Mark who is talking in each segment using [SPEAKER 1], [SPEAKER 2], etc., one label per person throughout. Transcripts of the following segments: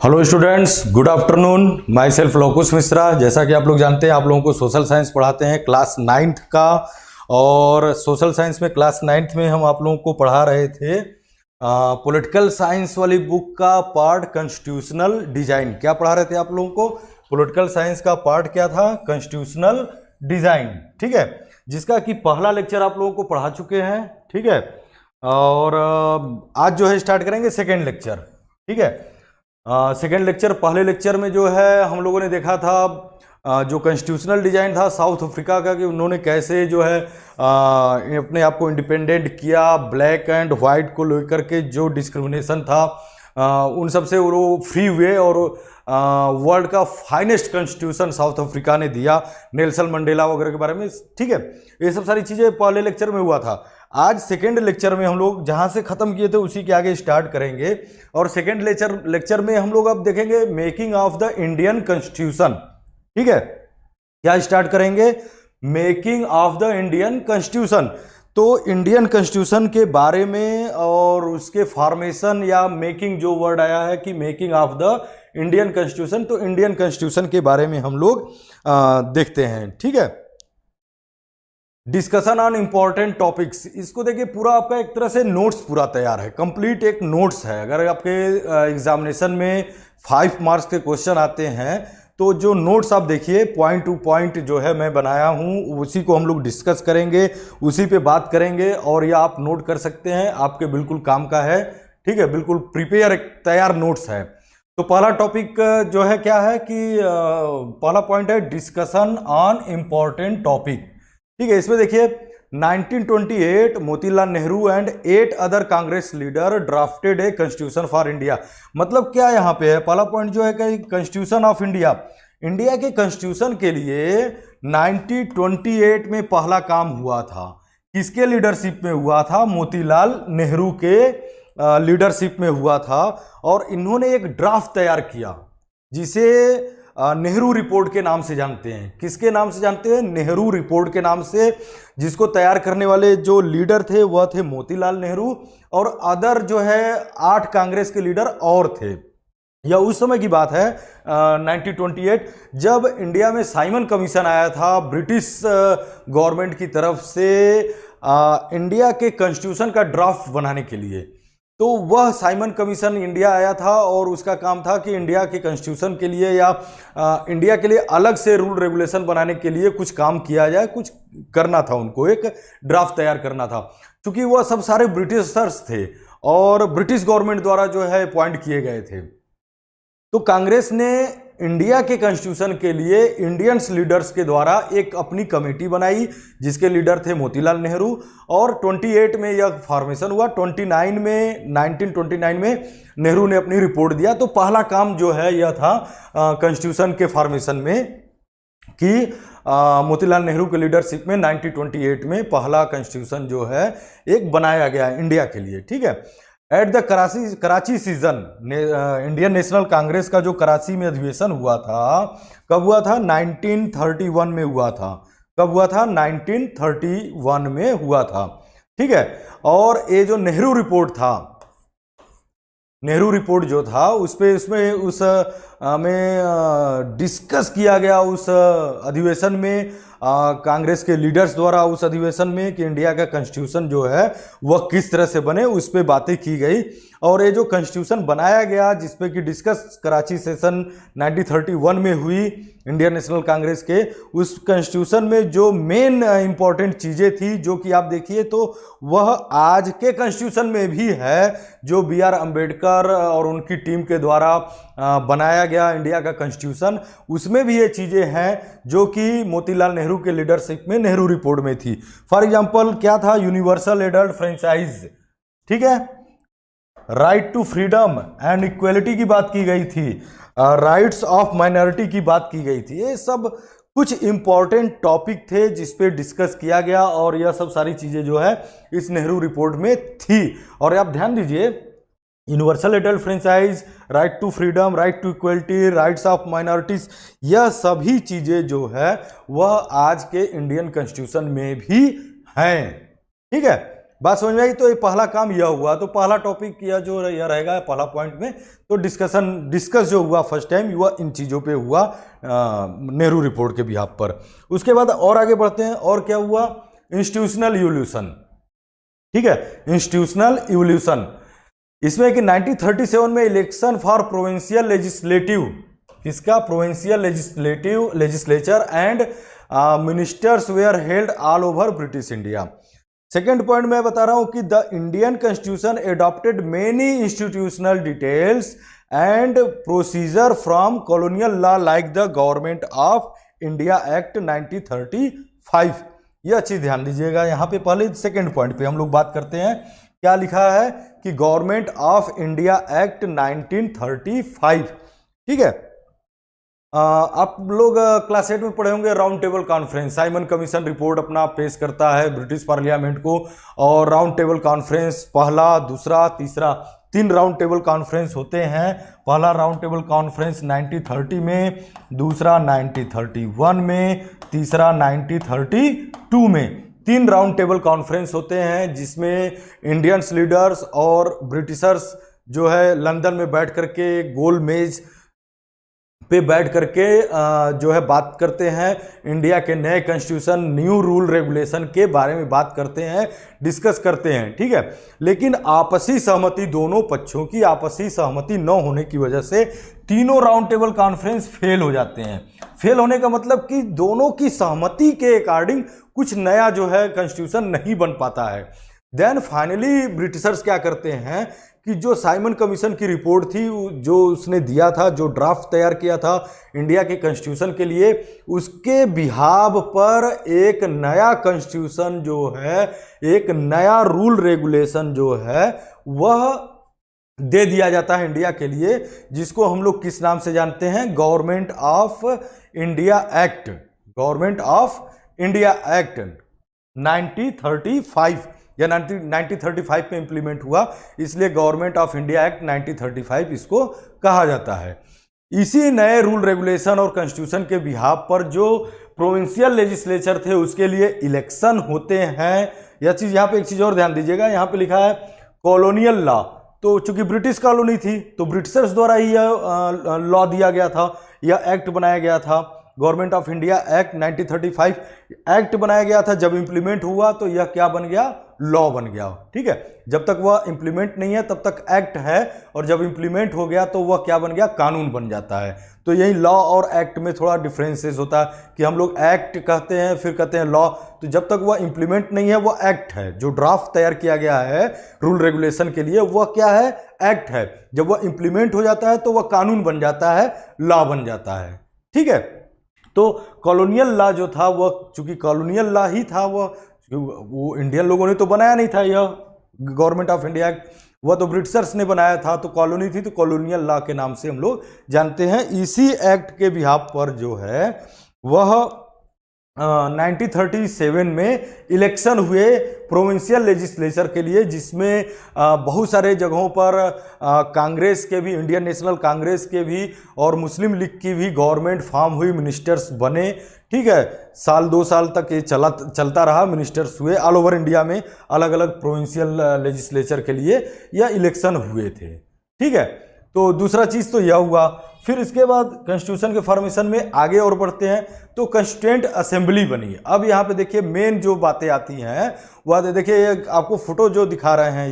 [SPEAKER 1] Hello students, good afternoon. Myself Lokush Mishra. जैसा कि आप लोग जानते हैं, आप लोगों को सोशल साइंस पढ़ाते हैं क्लास 9th का। और सोशल साइंस में क्लास 9th में हम आप लोगों को पढ़ा रहे थे पॉलिटिकल साइंस वाली बुक का पार्ट कॉन्स्टिट्यूशनल डिजाइन। क्या पढ़ा रहे थे आप लोगों को? पॉलिटिकल साइंस का पार्ट क्या था? Constitutional design. ठीक है, जिसका कि पहला लेक्चर आप लोगों को पढ़ा चुके हैं। ठीक है, और आज जो है स्टार्ट करेंगे सेकेंड लेक्चर। ठीक है, सेकेंड लेक्चर, पहले लेक्चर में जो है हम लोगों ने देखा था जो कॉन्स्टिट्यूशनल डिजाइन था साउथ अफ्रीका का, कि उन्होंने कैसे जो है अपने आप को इंडिपेंडेंट किया। ब्लैक एंड वाइट को लेकर के जो डिस्क्रिमिनेशन था उन सब से वो फ्री हुए और वर्ल्ड का फाइनेस्ट कॉन्स्टिट्यूशन साउथ अफ्रीका ने दिया, नेल्सन मंडेला वगैरह के बारे में। ठीक है, ये सब सारी चीज़ें पहले लेक्चर में हुआ था। आज सेकेंड लेक्चर में हम लोग जहाँ से ख़त्म किए थे उसी के आगे स्टार्ट करेंगे। और सेकेंड लेक्चर में हम लोग अब देखेंगे making of the Indian constitution. ठीक है, क्या स्टार्ट करेंगे? Making of the Indian constitution. तो इंडियन कॉन्स्टिट्यूशन के बारे में और उसके फॉर्मेशन या मेकिंग जो वर्ड आया है कि making of the Indian constitution, तो इंडियन कॉन्स्टिट्यूशन के बारे में हम लोग देखते हैं। ठीक है, डिस्कशन ऑन इंपॉर्टेंट टॉपिक्स। इसको देखिए, पूरा आपका एक तरह से नोट्स पूरा तैयार है, कंप्लीट एक नोट्स है। अगर आपके एग्जामिनेशन में 5 मार्क्स के क्वेश्चन आते हैं तो जो नोट्स आप देखिए, पॉइंट टू पॉइंट जो है मैं बनाया हूँ, उसी को हम लोग डिस्कस करेंगे, उसी पे बात करेंगे। और ये आप नोट कर सकते हैं, आपके बिल्कुल काम का है। ठीक है, बिल्कुल प्रिपेयर, एक तैयार नोट्स है। तो पहला टॉपिक जो है क्या है कि पहला पॉइंट है डिस्कशन ऑन इम्पॉर्टेंट टॉपिक। ठीक है, इसमें देखिए 1928 Motilal Nehru and 8 other Congress leader drafted a constitution for India. मतलब क्या यहाँ पे है? पहला पॉइंट जो है कि कॉन्स्टिट्यूशन ऑफ इंडिया, इंडिया के कॉन्स्टिट्यूशन के लिए 1928 में पहला काम हुआ था। किसके लीडरशिप में हुआ था? मोतीलाल नेहरू के लीडरशिप में हुआ था। और इन्होंने एक ड्राफ्ट तैयार किया जिसे नेहरू रिपोर्ट के नाम से जानते हैं। किसके नाम से जानते हैं? नेहरू रिपोर्ट के नाम से। जिसको तैयार करने वाले जो लीडर थे वह थे मोतीलाल नेहरू, और अदर जो है 8 कांग्रेस के लीडर और थे। यह उस समय की बात है 1928, जब इंडिया में साइमन कमीशन आया था ब्रिटिश गवर्नमेंट की तरफ से इंडिया के कॉन्स्टिट्यूशन का ड्राफ्ट बनाने के लिए। तो वह साइमन कमीशन इंडिया आया था और उसका काम था कि इंडिया के कॉन्स्टिट्यूशन के लिए या इंडिया के लिए अलग से रूल रेगुलेशन बनाने के लिए कुछ काम किया जाए, कुछ करना था उनको, एक ड्राफ्ट तैयार करना था। क्योंकि वह सब सारे ब्रिटिशर्स थे और ब्रिटिश गवर्नमेंट द्वारा जो है अपॉइंट किए गए थे। तो कांग्रेस ने इंडिया के कॉन्स्टिट्यूशन के लिए इंडियंस लीडर्स के द्वारा एक अपनी कमेटी बनाई जिसके लीडर थे मोतीलाल नेहरू। और 28 में यह फॉर्मेशन हुआ। 1929 में नेहरू ने अपनी रिपोर्ट दिया। तो पहला काम जो है यह था कॉन्स्टिट्यूशन के फॉर्मेशन में कि मोतीलाल नेहरू के लीडरशिप में 1928 में पहला कॉन्स्टिट्यूशन जो है एक बनाया गया इंडिया के लिए। ठीक है, at the Karachi season, Indian national Congress का जो कराची में अधिवेशन हुआ था, कब हुआ था? 1931 में हुआ था। कब हुआ था? 1931 में हुआ था। ठीक है, और ये जो नेहरू रिपोर्ट था, नेहरू रिपोर्ट जो था उसमें डिस्कस किया गया उस अधिवेशन में, कांग्रेस के लीडर्स द्वारा उस अधिवेशन में, कि इंडिया का कॉन्स्टिट्यूशन जो है वह किस तरह से बने, उस पर बातें की गई। और ये जो कॉन्स्टिट्यूशन बनाया गया जिसपे कि डिस्कस कराची सेशन 1931 में हुई इंडियन नेशनल कांग्रेस के, उस कॉन्स्टिट्यूशन में जो मेन इंपॉर्टेंट चीज़ें थी, जो कि आप देखिए तो वह आज के कॉन्स्टिट्यूशन में भी है, जो BR अम्बेडकर और उनकी टीम के द्वारा बनाया गया इंडिया का कॉन्स्टिट्यूशन, उसमें भी ये चीज़ें हैं जो कि मोतीलाल नेहरू के लीडरशिप में नेहरू रिपोर्ट में थी। फॉर एग्जाम्पल क्या था? यूनिवर्सल एडल्ट फ्रेंचाइज, ठीक है, right to freedom and equality की बात की गई थी, राइट्स ऑफ माइनॉरिटी की बात की गई थी। ये सब कुछ इंपॉर्टेंट टॉपिक थे जिस पे डिस्कस किया गया और यह सब सारी चीज़ें जो है इस नेहरू रिपोर्ट में थी। और आप ध्यान दीजिए, universal adult franchise, right to freedom, right to equality, rights of minorities, यह सभी चीज़ें जो है वह आज के इंडियन कॉन्स्टिट्यूशन में भी हैं। ठीक है, बात समझ में आई। तो ये पहला काम यह हुआ, तो पहला टॉपिक यह जो यह रहेगा पहला पॉइंट में, तो डिस्कस जो हुआ फर्स्ट टाइम हुआ इन चीज़ों पे हुआ नेहरू रिपोर्ट के बिहाफ पर। उसके बाद और आगे बढ़ते हैं, और क्या हुआ, इंस्टीट्यूशनल इवोल्यूशन, ठीक है, इंस्टीट्यूशनल इवोल्यूशन। इसमें कि 1937 में इलेक्शन फॉर प्रोविंशियल लेजिस्लेटिव, किसका, provincial legislature and ministers where held all over British India. Second point मैं बता रहा हूं कि the Indian constitution adopted many institutional details and procedure from colonial law like the government of India act 1935। यह चीज ध्यान दीजिएगा यहाँ पे। पहले सेकेंड पॉइंट पे हम लोग बात करते हैं, क्या लिखा है कि गवर्नमेंट ऑफ इंडिया एक्ट 1935, ठीक है। आप लोग क्लास 8 में पढ़े होंगे round table conference, Simon commission report अपना पेश करता है ब्रिटिश पार्लियामेंट को, और राउंड टेबल कॉन्फ्रेंस पहला, दूसरा, तीसरा, 3 राउंड टेबल कॉन्फ्रेंस होते हैं। पहला राउंड टेबल कॉन्फ्रेंस 1930 में, दूसरा 1931 में, तीसरा 1932 में। 3 राउंड टेबल कॉन्फ्रेंस होते हैं जिसमें इंडियंस लीडर्स और ब्रिटिशर्स जो है लंदन में बैठ करके गोल मेज पे बैठ करके जो है बात करते हैं, इंडिया के नए कॉन्स्टिट्यूशन, न्यू रूल रेगुलेशन के बारे में बात करते हैं, डिस्कस करते हैं, ठीक है। लेकिन आपसी सहमति, दोनों पक्षों की आपसी सहमति न होने की वजह से तीनों राउंड टेबल कॉन्फ्रेंस फेल हो जाते हैं। फेल होने का मतलब कि दोनों की सहमति के अकॉर्डिंग कुछ नया जो है कॉन्स्टिट्यूशन नहीं बन पाता है। देन फाइनली ब्रिटिशर्स क्या करते हैं कि जो साइमन कमीशन की रिपोर्ट थी, जो उसने दिया था, जो ड्राफ्ट तैयार किया था इंडिया के कॉन्स्टिट्यूशन के लिए, उसके बिहाव पर एक नया कॉन्स्टिट्यूशन जो है, एक नया रूल रेगुलेशन जो है वह दे दिया जाता है इंडिया के लिए, जिसको हम लोग किस नाम से जानते हैं, government of India act, government of India act 1935 या 1935 में इंप्लीमेंट हुआ, इसलिए गवर्नमेंट ऑफ इंडिया एक्ट 1935 इसको कहा जाता है। इसी नए रूल रेगुलेशन और कॉन्स्टिट्यूशन के बिहाफ पर जो प्रोविंशियल लेजिस्लेचर थे उसके लिए इलेक्शन होते हैं। यह चीज यहाँ पे एक चीज और ध्यान दीजिएगा, यहाँ पे लिखा है कॉलोनियल लॉ, तो चूंकि ब्रिटिश कॉलोनी थी तो ब्रिटिशर्स द्वारा ही यह लॉ दिया गया था, यह एक्ट बनाया गया था, government of India act 1935 act बनाया गया था। जब इंप्लीमेंट हुआ तो यह क्या बन गया, लॉ बन गया, ठीक है। जब तक वह इंप्लीमेंट नहीं है तब तक एक्ट है, और जब इंप्लीमेंट हो गया तो वह क्या बन गया, कानून बन जाता है। तो यही लॉ और एक्ट में थोड़ा डिफरेंसेस होता है कि हम लोग एक्ट कहते हैं फिर कहते हैं लॉ। तो जब तक वह इंप्लीमेंट नहीं है वह एक्ट है, जो ड्राफ्ट तैयार किया गया है रूल रेगुलेशन के लिए वह क्या है, एक्ट है। जब वह इंप्लीमेंट हो जाता है तो वह कानून बन जाता है, लॉ बन जाता है, ठीक है। तो कॉलोनियल लॉ जो था वह चूंकि कॉलोनियल लॉ ही था, वो इंडियन लोगों ने तो बनाया नहीं था, यह गवर्नमेंट ऑफ इंडिया एक्ट वह तो ब्रिटिशर्स ने बनाया था, तो कॉलोनी थी तो कॉलोनियल लॉ के नाम से हम लोग जानते हैं। इसी एक्ट के बिहाफ पर जो है वह 1937 में इलेक्शन हुए प्रोविंशियल लेजिस्लेचर के लिए, जिसमें बहुत सारे जगहों पर कांग्रेस के भी, इंडियन नेशनल कांग्रेस के भी और मुस्लिम लीग की भी गवर्नमेंट फॉर्म हुई, मिनिस्टर्स बने, ठीक है। साल 2 साल तक ये चलता रहा, मिनिस्टर्स हुए ऑल ओवर इंडिया में, अलग अलग प्रोविंशियल लेजिस्लेचर के लिए यह इलेक्शन हुए थे, ठीक है। तो दूसरा चीज़ तो यह हुआ। फिर इसके बाद कॉन्स्टिट्यूशन के फॉर्मेशन में आगे और बढ़ते हैं तो कॉन्स्टिट्यूएंट असेंबली बनी। अब यहाँ पे देखिए मेन जो बातें आती हैं वह देखिए, आपको फोटो जो दिखा रहे हैं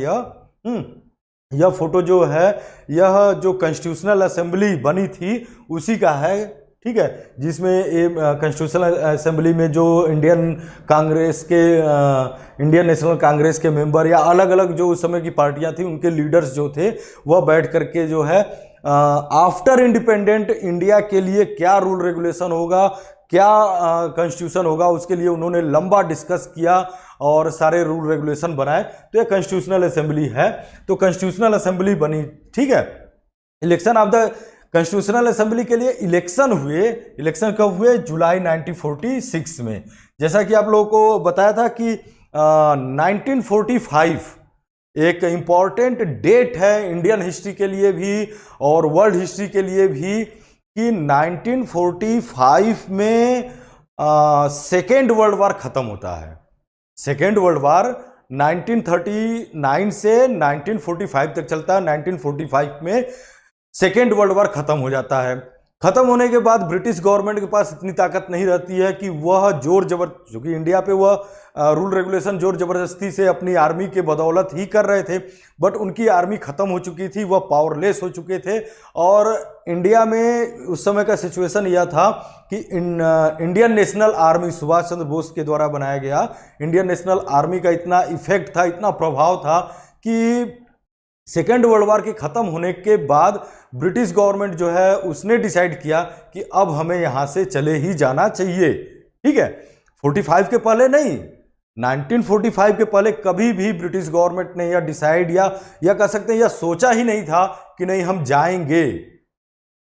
[SPEAKER 1] यह फोटो जो है, यह जो कॉन्स्टिट्यूशनल असेंबली बनी थी उसी का है, ठीक है। जिसमें ये कॉन्स्टिट्यूशनल असेंबली में जो इंडियन कांग्रेस के, इंडियन नेशनल कांग्रेस के मेंबर या अलग अलग जो उस समय की पार्टियां थी उनके लीडर्स जो थे वह बैठ करके जो है आफ्टर इंडिपेंडेंट इंडिया के लिए क्या रूल रेगुलेशन होगा, क्या कॉन्स्टिट्यूशन होगा, उसके लिए उन्होंने लंबा डिस्कस किया और सारे रूल रेगुलेशन बनाए। तो ये कॉन्स्टिट्यूशनल असेंबली है। तो कॉन्स्टिट्यूशनल असेंबली बनी, ठीक है। Election of the constitutional assembly के लिए इलेक्शन हुए। इलेक्शन कब हुए, जुलाई 1946 में। जैसा कि आप लोगों को बताया था कि 1945 एक इम्पॉर्टेंट डेट है इंडियन हिस्ट्री के लिए भी और वर्ल्ड हिस्ट्री के लिए भी, कि 1945 में सेकेंड वर्ल्ड वार खत्म होता है। सेकेंड वर्ल्ड वार 1939 से 1945 तक चलता है। 1945 में सेकेंड वर्ल्ड वॉर खत्म हो जाता है। खत्म होने के बाद ब्रिटिश गवर्नमेंट के पास इतनी ताकत नहीं रहती है कि वह क्योंकि इंडिया पे वह रूल रेगुलेशन जोर जबरदस्ती से अपनी आर्मी के बदौलत ही कर रहे थे, बट उनकी आर्मी खत्म हो चुकी थी, वह पावरलेस हो चुके थे। और इंडिया में उस समय का सिचुएशन यह था कि Indian national army Subhash Chandra Bose के द्वारा बनाया गया इंडियन नेशनल आर्मी का इतना इफेक्ट था, इतना प्रभाव था कि सेकेंड वर्ल्ड वॉर के ख़त्म होने के बाद ब्रिटिश गवर्नमेंट जो है उसने डिसाइड किया कि अब हमें यहाँ से चले ही जाना चाहिए। ठीक है, 45 के पहले नहीं, 1945 के पहले कभी भी ब्रिटिश गवर्नमेंट ने यह डिसाइड या कह सकते हैं यह सोचा ही नहीं था कि नहीं हम जाएंगे,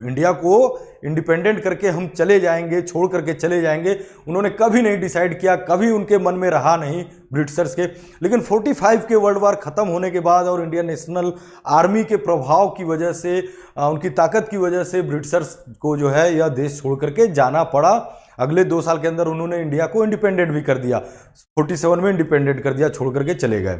[SPEAKER 1] इंडिया को इंडिपेंडेंट करके हम चले जाएंगे, छोड़ करके चले जाएंगे। उन्होंने कभी नहीं डिसाइड किया, कभी उनके मन में रहा नहीं ब्रिटिशर्स के। लेकिन 45 के वर्ल्ड वार खत्म होने के बाद और इंडियन नेशनल आर्मी के प्रभाव की वजह से, उनकी ताकत की वजह से ब्रिटिशर्स को जो है यह देश छोड़ करके जाना पड़ा। अगले 2 साल के अंदर उन्होंने इंडिया को इंडिपेंडेंट भी कर दिया, 47 में इंडिपेंडेंट कर दिया, छोड़ करके चले गए,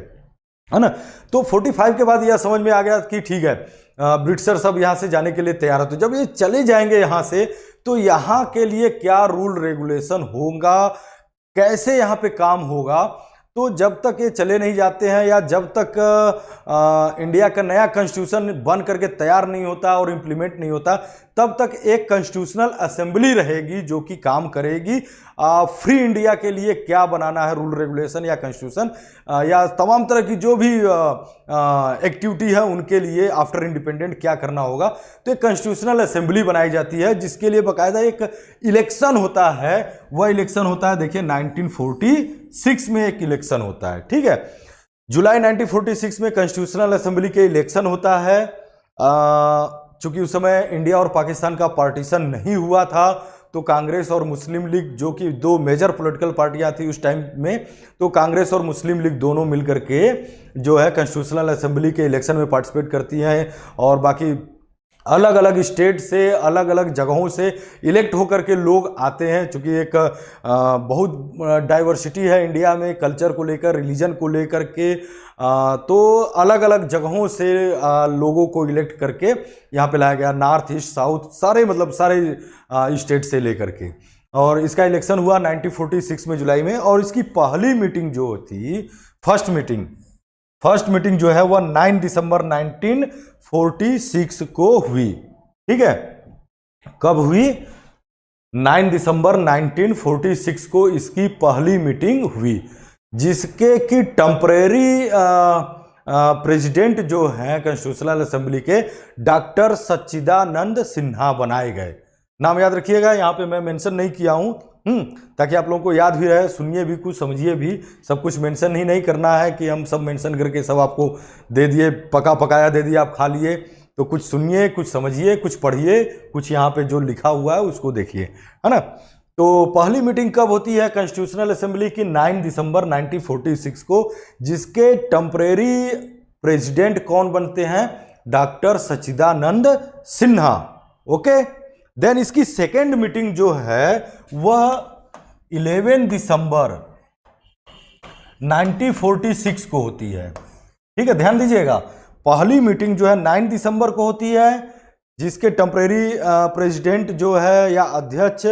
[SPEAKER 1] है ना। तो 45 के बाद यह समझ में आ गया कि ठीक है ब्रिटिशर सब यहाँ से जाने के लिए तैयार है। तो जब ये चले जाएंगे यहाँ से तो यहाँ के लिए क्या रूल रेगुलेशन होगा, कैसे यहाँ पे काम होगा। तो जब तक ये चले नहीं जाते हैं या जब तक इंडिया का नया कॉन्स्टिट्यूशन बन करके तैयार नहीं होता और इम्प्लीमेंट नहीं होता, तब तक एक कॉन्स्टिट्यूशनल असेंबली रहेगी जो कि काम करेगी फ्री इंडिया के लिए क्या बनाना है, रूल रेगुलेशन या कॉन्स्टिट्यूशन या तमाम तरह की जो भी एक्टिविटी है उनके लिए आफ्टर इंडिपेंडेंट क्या करना होगा। तो एक कॉन्स्टिट्यूशनल असेंबली बनाई जाती है जिसके लिए बाकायदा एक इलेक्शन होता है। वह इलेक्शन होता है, देखिए 1946 में एक इलेक्शन होता है। ठीक है, जुलाई 1946 में कॉन्स्टिट्यूशनल असेंबली के इलेक्शन होता है। चूंकि उस समय इंडिया और पाकिस्तान का पार्टीशन नहीं हुआ था, तो कांग्रेस और मुस्लिम लीग जो कि 2 मेजर पॉलिटिकल पार्टियां थी उस टाइम में, तो कांग्रेस और मुस्लिम लीग दोनों मिलकर के जो है कॉन्स्टिट्यूशनल असेंबली के इलेक्शन में पार्टिसिपेट करती हैं। और बाकी अलग अलग स्टेट से, अलग अलग जगहों से इलेक्ट होकर के लोग आते हैं। चूँकि एक बहुत डाइवर्सिटी है इंडिया में, कल्चर को लेकर, रिलीजन को लेकर के, तो अलग अलग जगहों से लोगों को इलेक्ट करके यहाँ पे लाया गया, नॉर्थ ईस्ट साउथ सारे स्टेट से लेकर के। और इसका इलेक्शन हुआ 1946 में जुलाई में। और इसकी पहली मीटिंग जो थी, फर्स्ट मीटिंग जो है वह 9 दिसंबर 1946 को हुई। ठीक है, कब हुई? 9 दिसंबर 1946 को इसकी पहली मीटिंग हुई, जिसके कि टेम्परेरी प्रेसिडेंट जो हैं कॉन्स्टिट्यूशनल असेंबली के डॉक्टर सच्चिदानंद सिन्हा बनाए गए। नाम याद रखिएगा, यहाँ पे मैं मेंशन नहीं किया हूँ ताकि आप लोगों को याद भी रहे, सुनिए भी, कुछ समझिए भी। सब कुछ मेंशन ही नहीं करना है कि हम सब मेंशन करके सब आपको दे दिए, पका पकाया दे दिया, आप खा लिए। तो कुछ सुनिए, कुछ समझिए, कुछ पढ़िए, कुछ यहाँ पे जो लिखा हुआ है उसको देखिए, है ना। तो पहली मीटिंग कब होती है कॉन्स्टिट्यूशनल असेंबली की? 9 दिसंबर 1946 को, जिसके टेम्परेरी प्रेसिडेंट कौन बनते हैं? डॉक्टर सच्चिदानंद सिन्हा। ओके, देन इसकी सेकेंड मीटिंग जो है वह 11 दिसंबर 1946 को होती है। ठीक है, ध्यान दीजिएगा, पहली मीटिंग जो है 9 दिसंबर को होती है, जिसके टेम्परेरी प्रेसिडेंट जो है या अध्यक्ष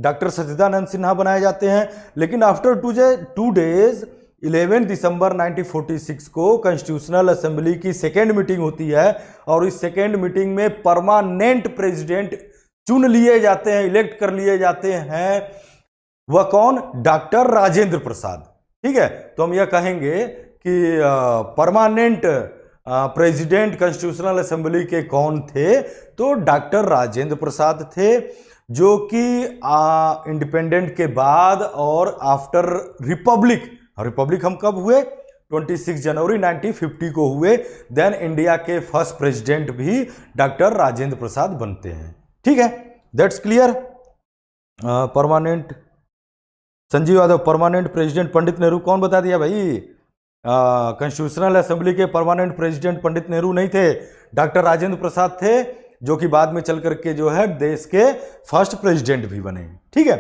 [SPEAKER 1] डॉक्टर सच्चिदानंद सिन्हा बनाए जाते हैं। लेकिन आफ्टर 2 डेज 11 दिसंबर 1946 को कॉन्स्टिट्यूशनल असेंबली की सेकेंड मीटिंग होती है। और इस सेकेंड मीटिंग में परमानेंट प्रेसिडेंट चुन लिए जाते हैं, इलेक्ट कर लिए जाते हैं। वह कौन? डॉक्टर राजेंद्र प्रसाद। ठीक है, तो हम यह कहेंगे कि परमानेंट प्रेसिडेंट कॉन्स्टिट्यूशनल असेंबली के कौन थे? तो डॉक्टर राजेंद्र प्रसाद थे, जो कि इंडिपेंडेंट के बाद और आफ्टर रिपब्लिक हम कब हुए? 26 जनवरी 1950 को हुए। देन इंडिया के फर्स्ट प्रेसिडेंट भी डॉक्टर राजेंद्र प्रसाद बनते हैं। ठीक है, that's clear. Permanent Sanjeev Yadav, permanent president Pandit Nehru. कौन बता दिया भाई? कॉन्स्टिट्यूशनल असेंबली के परमानेंट प्रेसिडेंट पंडित नेहरू नहीं थे, डॉक्टर राजेंद्र प्रसाद थे, जो कि बाद में चल करके जो है देश के फर्स्ट प्रेसिडेंट भी बने। ठीक है,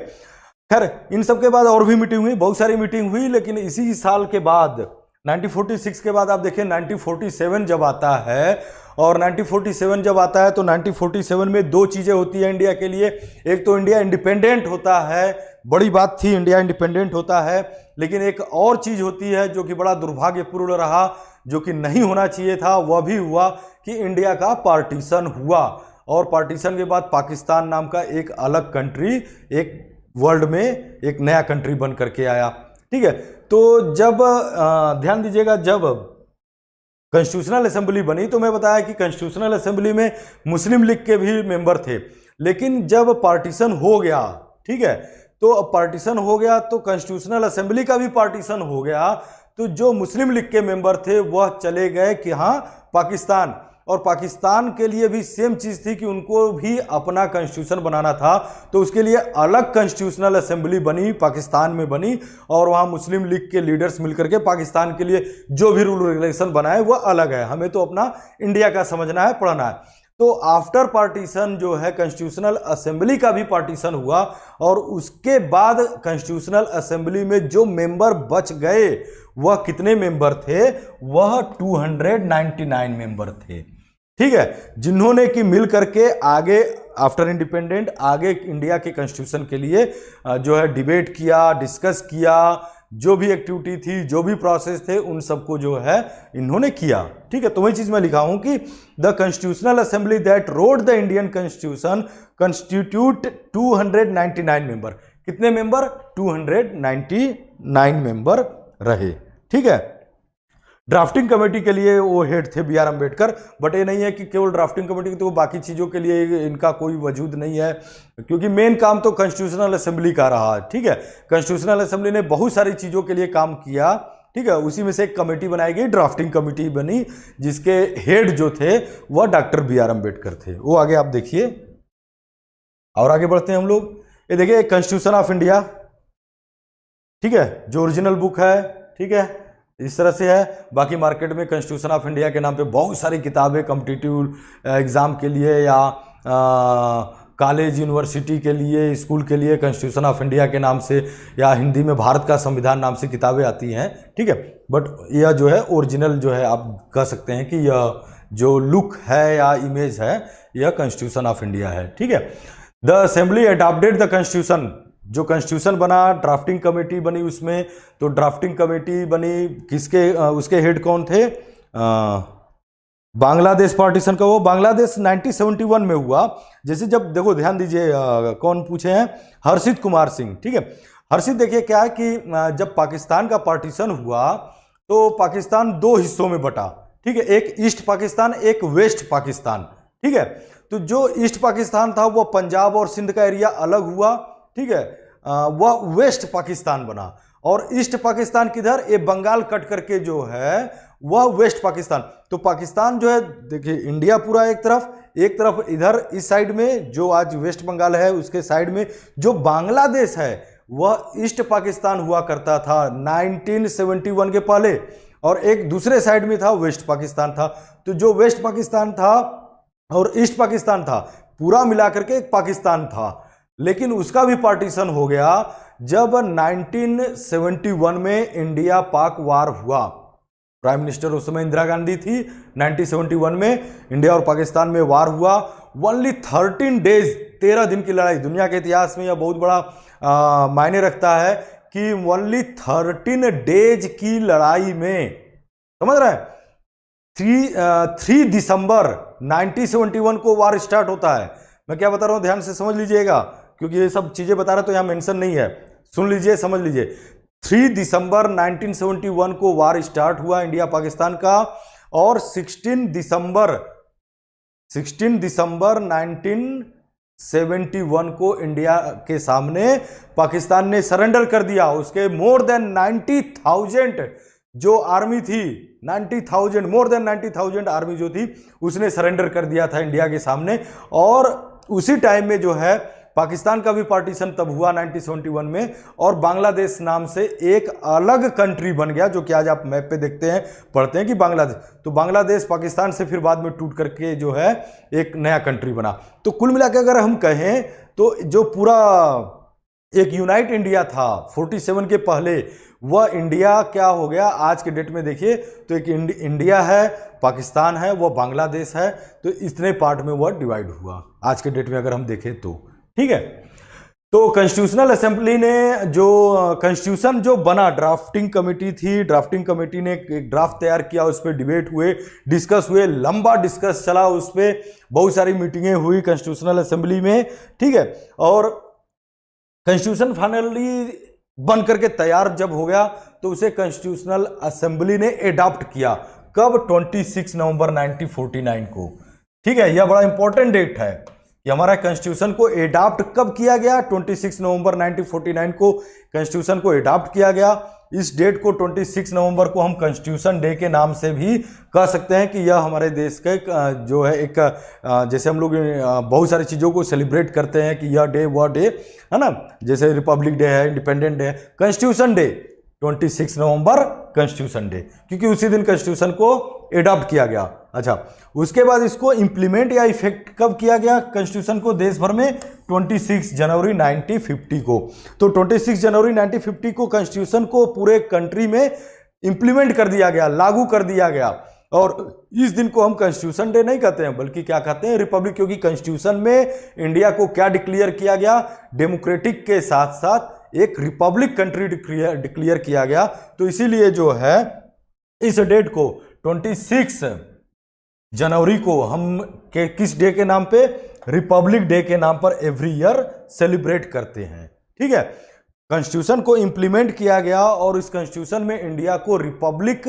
[SPEAKER 1] खैर इन सब के बाद और भी मीटिंग हुई, बहुत सारी मीटिंग हुई। लेकिन इसी साल के बाद 1946 के बाद आप देखिए 1947 जब आता है, और 1947 जब आता है तो 1947 में दो चीज़ें होती है इंडिया के लिए। एक तो इंडिया इंडिपेंडेंट होता है, बड़ी बात थी, इंडिया इंडिपेंडेंट होता है। लेकिन एक और चीज़ होती है जो कि बड़ा दुर्भाग्यपूर्ण रहा, जो कि नहीं होना चाहिए था, वह भी हुआ कि इंडिया का पार्टीशन हुआ। और पार्टीशन के बाद पाकिस्तान नाम का एक अलग कंट्री एक वर्ल्ड में एक नया कंट्री बन करके आया। ठीक है, तो जब ध्यान दीजिएगा, जब कॉन्स्टिट्यूशनल असेंबली बनी तो मैं बताया कि कॉन्स्टिट्यूशनल असेंबली में मुस्लिम लीग के भी मेंबर थे। लेकिन जब पार्टीशन हो गया, ठीक है, तो अब पार्टीशन हो गया तो कॉन्स्टिट्यूशनल असेंबली का भी पार्टीशन हो गया, तो जो मुस्लिम लीग के मेंबर थे वह चले गए कि हाँ पाकिस्तान। और पाकिस्तान के लिए भी सेम चीज़ थी कि उनको भी अपना कॉन्स्टिट्यूशन बनाना था, तो उसके लिए अलग कॉन्स्टिट्यूशनल असेंबली बनी, पाकिस्तान में बनी, और वहाँ मुस्लिम लीग के लीडर्स मिलकर के पाकिस्तान के लिए जो भी रूल रेगुलेशन बनाए वह अलग है, हमें तो अपना इंडिया का समझना है, पढ़ना है। तो आफ्टर पार्टीशन जो है कॉन्स्टिट्यूशनल असेंबली का भी पार्टीशन हुआ, और उसके बाद कॉन्स्टिट्यूशनल असेंबली में जो मेंबर बच गए वह कितने मेंबर थे, वह 299 मेंबर थे। ठीक है, जिन्होंने कि मिल करके आगे आफ्टर इंडिपेंडेंट आगे इंडिया के कॉन्स्टिट्यूशन के लिए जो है डिबेट किया, डिस्कस किया, जो भी एक्टिविटी थी, जो भी प्रोसेस थे, उन सबको जो है इन्होंने किया। ठीक है, तो वही चीज मैं लिखा हूं कि the constitutional assembly that road the Indian constitution constitute 299 member. कितने मेंबर? 299 मेंबर रहे। ठीक है, ड्राफ्टिंग कमेटी के लिए वो हेड थे बी आर अम्बेडकर, बट ये नहीं है कि केवल ड्राफ्टिंग कमेटी, तो बाकी चीज़ों के लिए इनका कोई वजूद नहीं है, क्योंकि मेन काम तो कॉन्स्टिट्यूशनल असेंबली का रहा। ठीक है, कॉन्स्टिट्यूशनल असेंबली ने बहुत सारी चीज़ों के लिए काम किया। ठीक है, उसी में से एक कमेटी बनाई गई, ड्राफ्टिंग कमेटी बनी, जिसके हेड जो थे वह डॉक्टर बी आर अम्बेडकर थे। वो आगे आप देखिए, और आगे बढ़ते हैं हम लोग। ये देखिए कॉन्स्टिट्यूशन ऑफ इंडिया, ठीक है, जो ओरिजिनल बुक है, ठीक है, इस तरह से है। बाकी मार्केट में कॉन्स्टिट्यूशन ऑफ इंडिया के नाम पे बहुत सारी किताबें कॉम्पिटिटिव एग्जाम के लिए या कॉलेज यूनिवर्सिटी के लिए, स्कूल के लिए कॉन्स्टिट्यूशन ऑफ इंडिया के नाम से, या हिंदी में भारत का संविधान नाम से किताबें आती हैं। ठीक है, बट यह जो है ओरिजिनल जो है आप कह सकते हैं कि यह जो लुक है या इमेज है यह कॉन्स्टिट्यूशन ऑफ इंडिया है। ठीक है, the assembly adopted the constitution, जो कॉन्स्टिट्यूशन बना, ड्राफ्टिंग कमेटी बनी उसमें, तो ड्राफ्टिंग कमेटी बनी किसके, उसके हेड कौन थे? बांग्लादेश पार्टीशन का, वो बांग्लादेश 1971 में हुआ। जैसे जब देखो ध्यान दीजिए, कौन पूछे हैं? हर्षित कुमार सिंह। ठीक है, हर्षित देखिए क्या है कि जब पाकिस्तान का पार्टीशन हुआ तो पाकिस्तान दो हिस्सों में बटा। ठीक है, एक ईस्ट पाकिस्तान, एक वेस्ट पाकिस्तान। ठीक है, तो जो ईस्ट पाकिस्तान था वह पंजाब और सिंध का एरिया अलग हुआ। ठीक है, वह वेस्ट पाकिस्तान बना, और ईस्ट पाकिस्तान किधर? ये बंगाल कट करके जो है वह वेस्ट पाकिस्तान। तो पाकिस्तान जो है, देखिए इंडिया पूरा एक तरफ इधर इस साइड में जो आज वेस्ट बंगाल है उसके साइड में जो बांग्लादेश है वह ईस्ट पाकिस्तान हुआ करता था 1971 के पहले, और एक दूसरे साइड में था वेस्ट पाकिस्तान था। तो जो वेस्ट पाकिस्तान था और ईस्ट पाकिस्तान था, पूरा मिलाकर के एक पाकिस्तान था। लेकिन उसका भी पार्टीशन हो गया जब 1971 में इंडिया पाक वार हुआ। प्राइम मिनिस्टर उस समय इंदिरा गांधी थी। 1971 में इंडिया और पाकिस्तान में वार हुआ। ओनली 13 डेज, 13 दिन की लड़ाई। दुनिया के इतिहास में यह बहुत बड़ा मायने रखता है कि ओनली 13 डेज की लड़ाई में, समझ रहे हैं, 3 दिसंबर 1971 को वार स्टार्ट होता है। मैं क्या बता रहा हूं, ध्यान से समझ लीजिएगा, क्योंकि ये सब चीजें बता रहा तो यहां मेंशन नहीं है, सुन लीजिए, समझ लीजिए। 3 दिसंबर 1971 को वार स्टार्ट हुआ इंडिया पाकिस्तान का, और 16 दिसंबर 1971 को इंडिया के सामने पाकिस्तान ने सरेंडर कर दिया। उसके मोर देन 90,000 जो आर्मी थी, 90,000, मोर देन 90,000 आर्मी जो थी उसने सरेंडर कर दिया था इंडिया के सामने। और उसी टाइम में जो है पाकिस्तान का भी पार्टीशन तब हुआ 1971 में, और बांग्लादेश नाम से एक अलग कंट्री बन गया, जो कि आज आप मैप पे देखते हैं, पढ़ते हैं कि बांग्लादेश। तो बांग्लादेश पाकिस्तान से फिर बाद में टूट करके जो है एक नया कंट्री बना। तो कुल मिलाकर अगर हम कहें तो जो पूरा एक यूनाइट इंडिया था 47 के पहले, वह इंडिया क्या हो गया आज के डेट में देखिए तो एक इंडिया है, पाकिस्तान है, वह बांग्लादेश है, तो इतने पार्ट में वह डिवाइड हुआ आज के डेट में अगर हम देखें तो। ठीक है, तो कॉन्स्टिट्यूशनल असेंबली ने जो कॉन्स्टिट्यूशन जो बना, ड्राफ्टिंग कमेटी थी, ड्राफ्टिंग कमेटी ने एक ड्राफ्ट तैयार किया, उस पर डिबेट हुए, डिस्कस हुए, लंबा डिस्कस चला, उस पर बहुत सारी मीटिंगें हुई कॉन्स्टिट्यूशनल असेंबली में। ठीक है, और कॉन्स्टिट्यूशन फाइनली बन करके तैयार जब हो गया तो उसे कॉन्स्टिट्यूशनल असेंबली ने एडॉप्ट किया। कब? 26 नवंबर 1949 को। ठीक है, यह बड़ा इंपॉर्टेंट डेट है कि हमारा कॉन्स्टिट्यूशन को एडॉप्ट कब किया गया। 26 नवंबर 1949 को कॉन्स्टिट्यूशन को एडॉप्ट किया गया। इस डेट को 26 नवंबर को हम कॉन्स्टिट्यूशन डे के नाम से भी कह सकते हैं कि यह हमारे देश का जो है एक जैसे हम लोग बहुत सारी चीज़ों को सेलिब्रेट करते हैं कि यह डे वह डे है ना, जैसे रिपब्लिक डे है, इंडिपेंडेंट डे है, कॉन्स्टिट्यूशन डे 26 नवंबर कॉन्स्टिट्यूशन डे, क्योंकि उसी दिन कॉन्स्टिट्यूशन को एडॉप्ट किया गया। अच्छा, उसके बाद इसको इंप्लीमेंट या इफेक्ट कब किया गया कॉन्स्टिट्यूशन को देश भर में? 26 जनवरी 1950 को। तो 26 जनवरी 1950 को कॉन्स्टिट्यूशन को पूरे कंट्री में इंप्लीमेंट कर दिया गया, लागू कर दिया गया। और इस दिन को हम कॉन्स्टिट्यूशन डे नहीं कहते हैं, बल्कि क्या कहते हैं? रिपब्लिक, क्योंकि कॉन्स्टिट्यूशन में इंडिया को क्या डिक्लेयर किया गया? डेमोक्रेटिक के साथ साथ एक रिपब्लिक कंट्री डिक्लेयर किया गया। तो इसीलिए जो है इस डेट को 26 जनवरी को हम किस डे के नाम पे? रिपब्लिक डे के नाम पर एवरी ईयर सेलिब्रेट करते हैं। ठीक है, कॉन्स्टिट्यूशन को इंप्लीमेंट किया गया और इस कॉन्स्टिट्यूशन में इंडिया को रिपब्लिक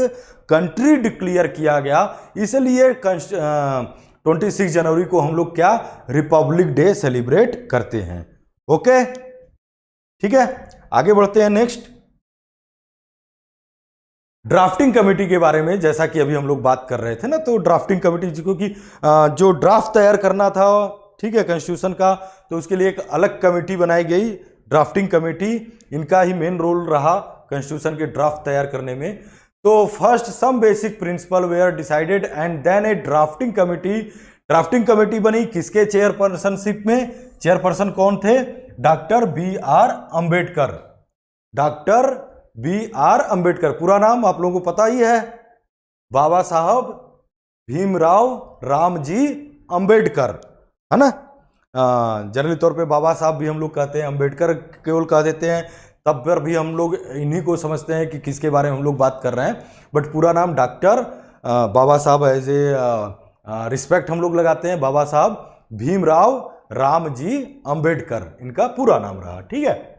[SPEAKER 1] कंट्री डिक्लेयर किया गया, इसलिए 26 जनवरी को हम लोग क्या? रिपब्लिक डे सेलिब्रेट करते हैं। ओके, ठीक है, आगे बढ़ते हैं। नेक्स्ट, ड्राफ्टिंग कमेटी के बारे में, जैसा कि अभी हम लोग बात कर रहे थे ना, तो ड्राफ्टिंग कमेटी क्योंकि जो ड्राफ्ट तैयार करना था, ठीक है, कॉन्स्टिट्यूशन का, तो उसके लिए एक अलग कमेटी बनाई गई, ड्राफ्टिंग कमेटी। इनका ही मेन रोल रहा कॉन्स्टिट्यूशन के ड्राफ्ट तैयार करने में। तो first some basic principle were decided and then a drafting committee बनी। किसके चेयरपर्सनशिप में? चेयरपर्सन कौन थे? Doctor B.R. Ambedkar. Doctor B.R. Ambedkar, पूरा नाम आप लोगों को पता ही है, बाबा साहब भीमराव रामजी अम्बेडकर, है ना। जनरली तौर पे बाबा साहब भी हम लोग कहते हैं, अम्बेडकर केवल कह देते हैं, तब पर भी हम लोग इन्हीं को समझते हैं कि किसके बारे में हम लोग बात कर रहे हैं। बट पूरा नाम डॉक्टर बाबा साहब एज ए रिस्पेक्ट हम लोग लगाते हैं, बाबा साहब भीमराव रामजी अम्बेडकर इनका पूरा नाम रहा। ठीक है,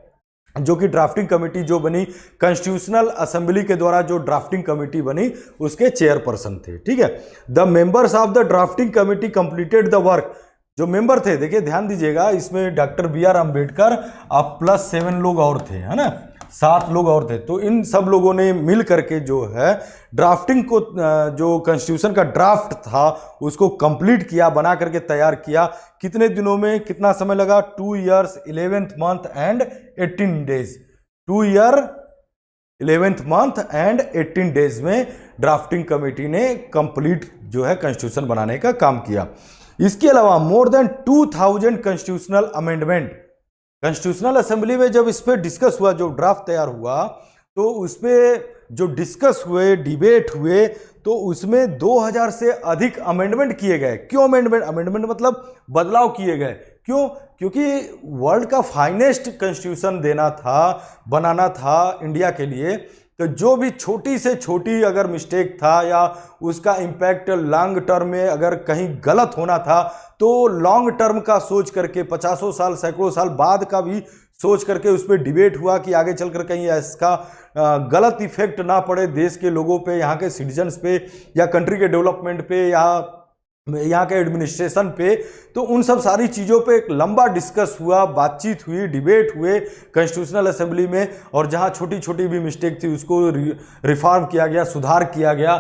[SPEAKER 1] जो कि ड्राफ्टिंग कमेटी जो बनी कॉन्स्टिट्यूशनल असेंबली के द्वारा, जो ड्राफ्टिंग कमेटी बनी उसके चेयरपर्सन थे। ठीक है, the members of the drafting committee completed the work. जो मेंबर थे, देखिए ध्यान दीजिएगा, इसमें डॉक्टर B.R. अम्बेडकर अब प्लस 7 लोग और थे, है ना, 7 लोग और थे। तो इन सब लोगों ने मिल करके जो है ड्राफ्टिंग को, जो कॉन्स्टिट्यूशन का ड्राफ्ट था उसको कंप्लीट किया, बना करके तैयार किया। कितने दिनों में, कितना समय लगा? 2 years 11th month and 18 days। 2 year 11th month and 18 days में ड्राफ्टिंग कमेटी ने कंप्लीट जो है कॉन्स्टिट्यूशन बनाने का काम किया। इसके अलावा more than 2000 constitutional amendment, constitutional assembly में जब इस पर डिस्कस हुआ, जो ड्राफ्ट तैयार हुआ, तो उस पर जो डिस्कस हुए, डिबेट हुए, तो उसमें 2000 से अधिक अमेंडमेंट किए गए। क्यों अमेंडमेंट? अमेंडमेंट मतलब बदलाव किए गए। क्यों? क्योंकि वर्ल्ड का फाइनेस्ट कॉन्स्टिट्यूशन देना था, बनाना था इंडिया के लिए, तो जो भी छोटी से छोटी अगर मिस्टेक था या उसका इम्पैक्ट लॉन्ग टर्म में अगर कहीं गलत होना था, तो लॉन्ग टर्म का सोच करके 50 साल, सैकड़ों साल बाद का भी सोच करके उस पर डिबेट हुआ कि आगे चलकर कहीं इसका गलत इफेक्ट ना पड़े देश के लोगों पे, यहाँ के सिटीजन्स पे, या कंट्री के डेवलपमेंट पे, या यहाँ के एडमिनिस्ट्रेशन पे। तो उन सब सारी चीज़ों पे एक लंबा डिस्कस हुआ, बातचीत हुई, डिबेट हुए कॉन्स्टिट्यूशनल असेंबली में, और जहाँ छोटी छोटी भी मिस्टेक थी उसको रिफॉर्म किया गया, सुधार किया गया,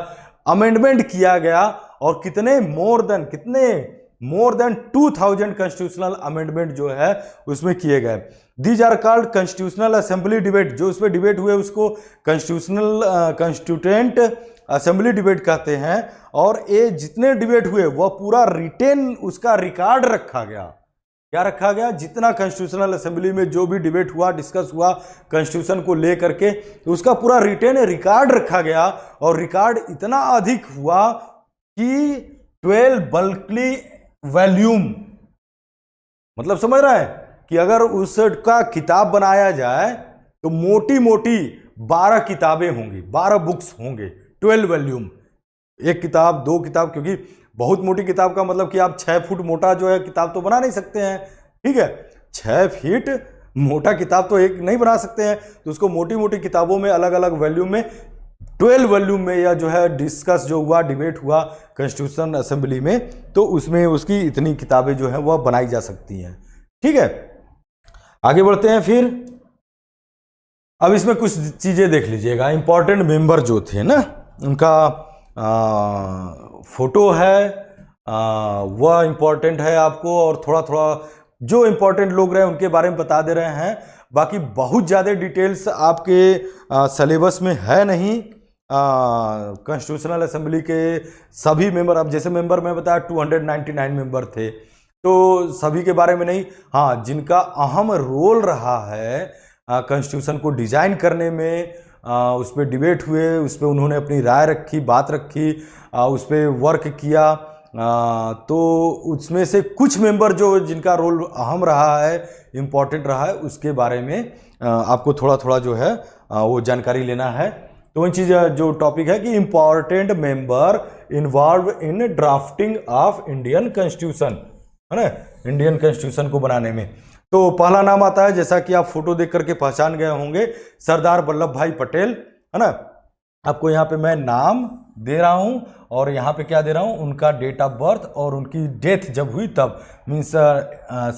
[SPEAKER 1] अमेंडमेंट किया गया। और कितने मोर देन 2000 कॉन्स्टिट्यूशनल अमेंडमेंट जो है उसमें किए गए। These are called constitutional assembly debate. जो उसमें डिबेट हुए उसको कॉन्स्टिट्यूएंट असेंबली डिबेट कहते हैं। और ये जितने डिबेट हुए वह पूरा रिटेन उसका रिकॉर्ड रखा गया, क्या रखा गया, जितना कॉन्स्टिट्यूशनल असेंबली में जो भी डिबेट हुआ, डिस्कस हुआ कॉन्स्टिट्यूशन को लेकर के, तो उसका पूरा रिटेन रिकॉर्ड रखा गया। और रिकॉर्ड इतना अधिक हुआ कि 12 बल्कली वॉल्यूम, मतलब समझ रहा है कि अगर उसका किताब बनाया जाए तो मोटी मोटी 12 किताबें होंगी, 12 बुक्स होंगे, 12 वॉल्यूम। एक किताब, 2 किताब, क्योंकि बहुत मोटी किताब का मतलब कि आप 6 फुट मोटा जो है किताब तो बना नहीं सकते हैं, ठीक है, 6 फीट मोटा किताब तो एक नहीं बना सकते हैं, तो उसको मोटी मोटी किताबों में अलग अलग वॉल्यूम में, 12 वॉल्यूम में या जो है डिस्कस जो हुआ, डिबेट हुआ कॉन्स्टिट्यूशन असेंबली में, तो उसमें उसकी इतनी किताबें जो है वह बनाई जा सकती हैं। ठीक है, आगे बढ़ते हैं। फिर अब इसमें कुछ चीजें देख लीजिएगा। इंपॉर्टेंट मेंबर जो थे ना, उनका फोटो है, वह इंपॉर्टेंट है आपको, और थोड़ा थोड़ा जो इंपॉर्टेंट लोग रहे उनके बारे में बता दे रहे हैं। बाकी बहुत ज़्यादा डिटेल्स आपके सिलेबस में है नहीं। कॉन्स्टिट्यूशनल असेंबली के सभी मेंबर, अब जैसे मेंबर मैं बताया 299 मेंबर थे, तो सभी के बारे में नहीं। हाँ, जिनका अहम रोल रहा है कॉन्स्टिट्यूशन को डिजाइन करने में, उस पर डिबेट हुए, उस पर उन्होंने अपनी राय रखी, बात रखी, उस पर वर्क किया, तो उसमें से कुछ मेंबर जो जिनका रोल अहम रहा है, इम्पॉर्टेंट रहा है, उसके बारे में आपको थोड़ा थोड़ा जो है वो जानकारी लेना है। तो वही चीज़ जो टॉपिक है कि important member involve in drafting of Indian constitution, है ना, इंडियन कॉन्स्टिट्यूशन को बनाने में। तो पहला नाम आता है, जैसा कि आप फोटो देख करके पहचान गए होंगे, सरदार वल्लभ भाई पटेल, है ना। आपको यहाँ पे मैं नाम दे रहा हूँ और यहाँ पे क्या दे रहा हूँ, उनका डेट ऑफ बर्थ और उनकी डेथ जब हुई तब, मीन्स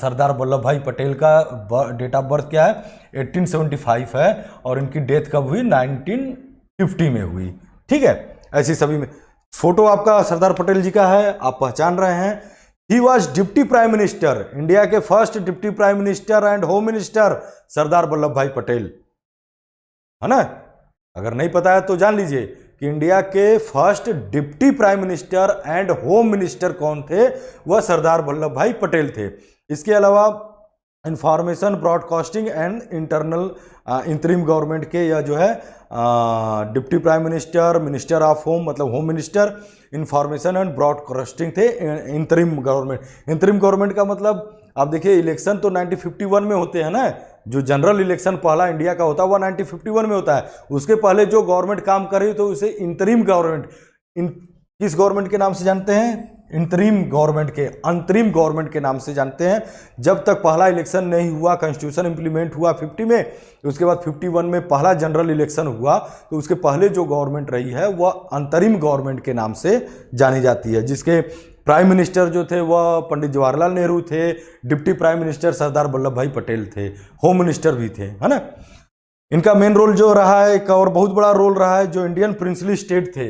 [SPEAKER 1] सरदार वल्लभ भाई पटेल का डेट ऑफ बर्थ क्या है, 1875 है, और इनकी डेथ कब हुई, 1950 में हुई। ठीक है, ऐसी सभी में फोटो आपका सरदार पटेल जी का है, आप पहचान रहे हैं। He was deputy prime minister, India के first deputy prime minister and home minister Sardar Vallabhbhai Patel, है ना। अगर नहीं पता है तो जान लीजिए कि इंडिया के first deputy prime minister and home minister कौन थे, वह सरदार वल्लभ भाई पटेल थे। इसके अलावा information broadcasting and internal interim government के, या जो है deputy prime minister, minister of home मतलब home minister, information and broadcasting थे इंतरिम गवर्नमेंट। इंतरिम गवर्नमेंट का मतलब आप देखिए, इलेक्शन तो 1951 में होते हैं ना, जो जनरल इलेक्शन पहला इंडिया का होता है वह 1951 में होता है। उसके पहले जो गवर्नमेंट काम कर रही तो उसे इंतरिम गवर्नमेंट, किस गवर्नमेंट के नाम से जानते हैं, इंतरिम गवर्नमेंट के, अंतरिम गवर्नमेंट के नाम से जानते हैं। जब तक पहला इलेक्शन नहीं हुआ, कॉन्स्टिट्यूशन इंप्लीमेंट हुआ 50 में, उसके बाद 51 में पहला जनरल इलेक्शन हुआ, तो उसके पहले जो गवर्नमेंट रही है वह अंतरिम गवर्नमेंट के नाम से जानी जाती है, जिसके प्राइम मिनिस्टर जो थे वह पंडित जवाहरलाल नेहरू थे, deputy prime minister Sardar Vallabhbhai Patel थे, होम मिनिस्टर भी थे, है ना। इनका मेन रोल जो रहा है, एक और बहुत बड़ा रोल रहा है, जो इंडियन प्रिंसली स्टेट थे,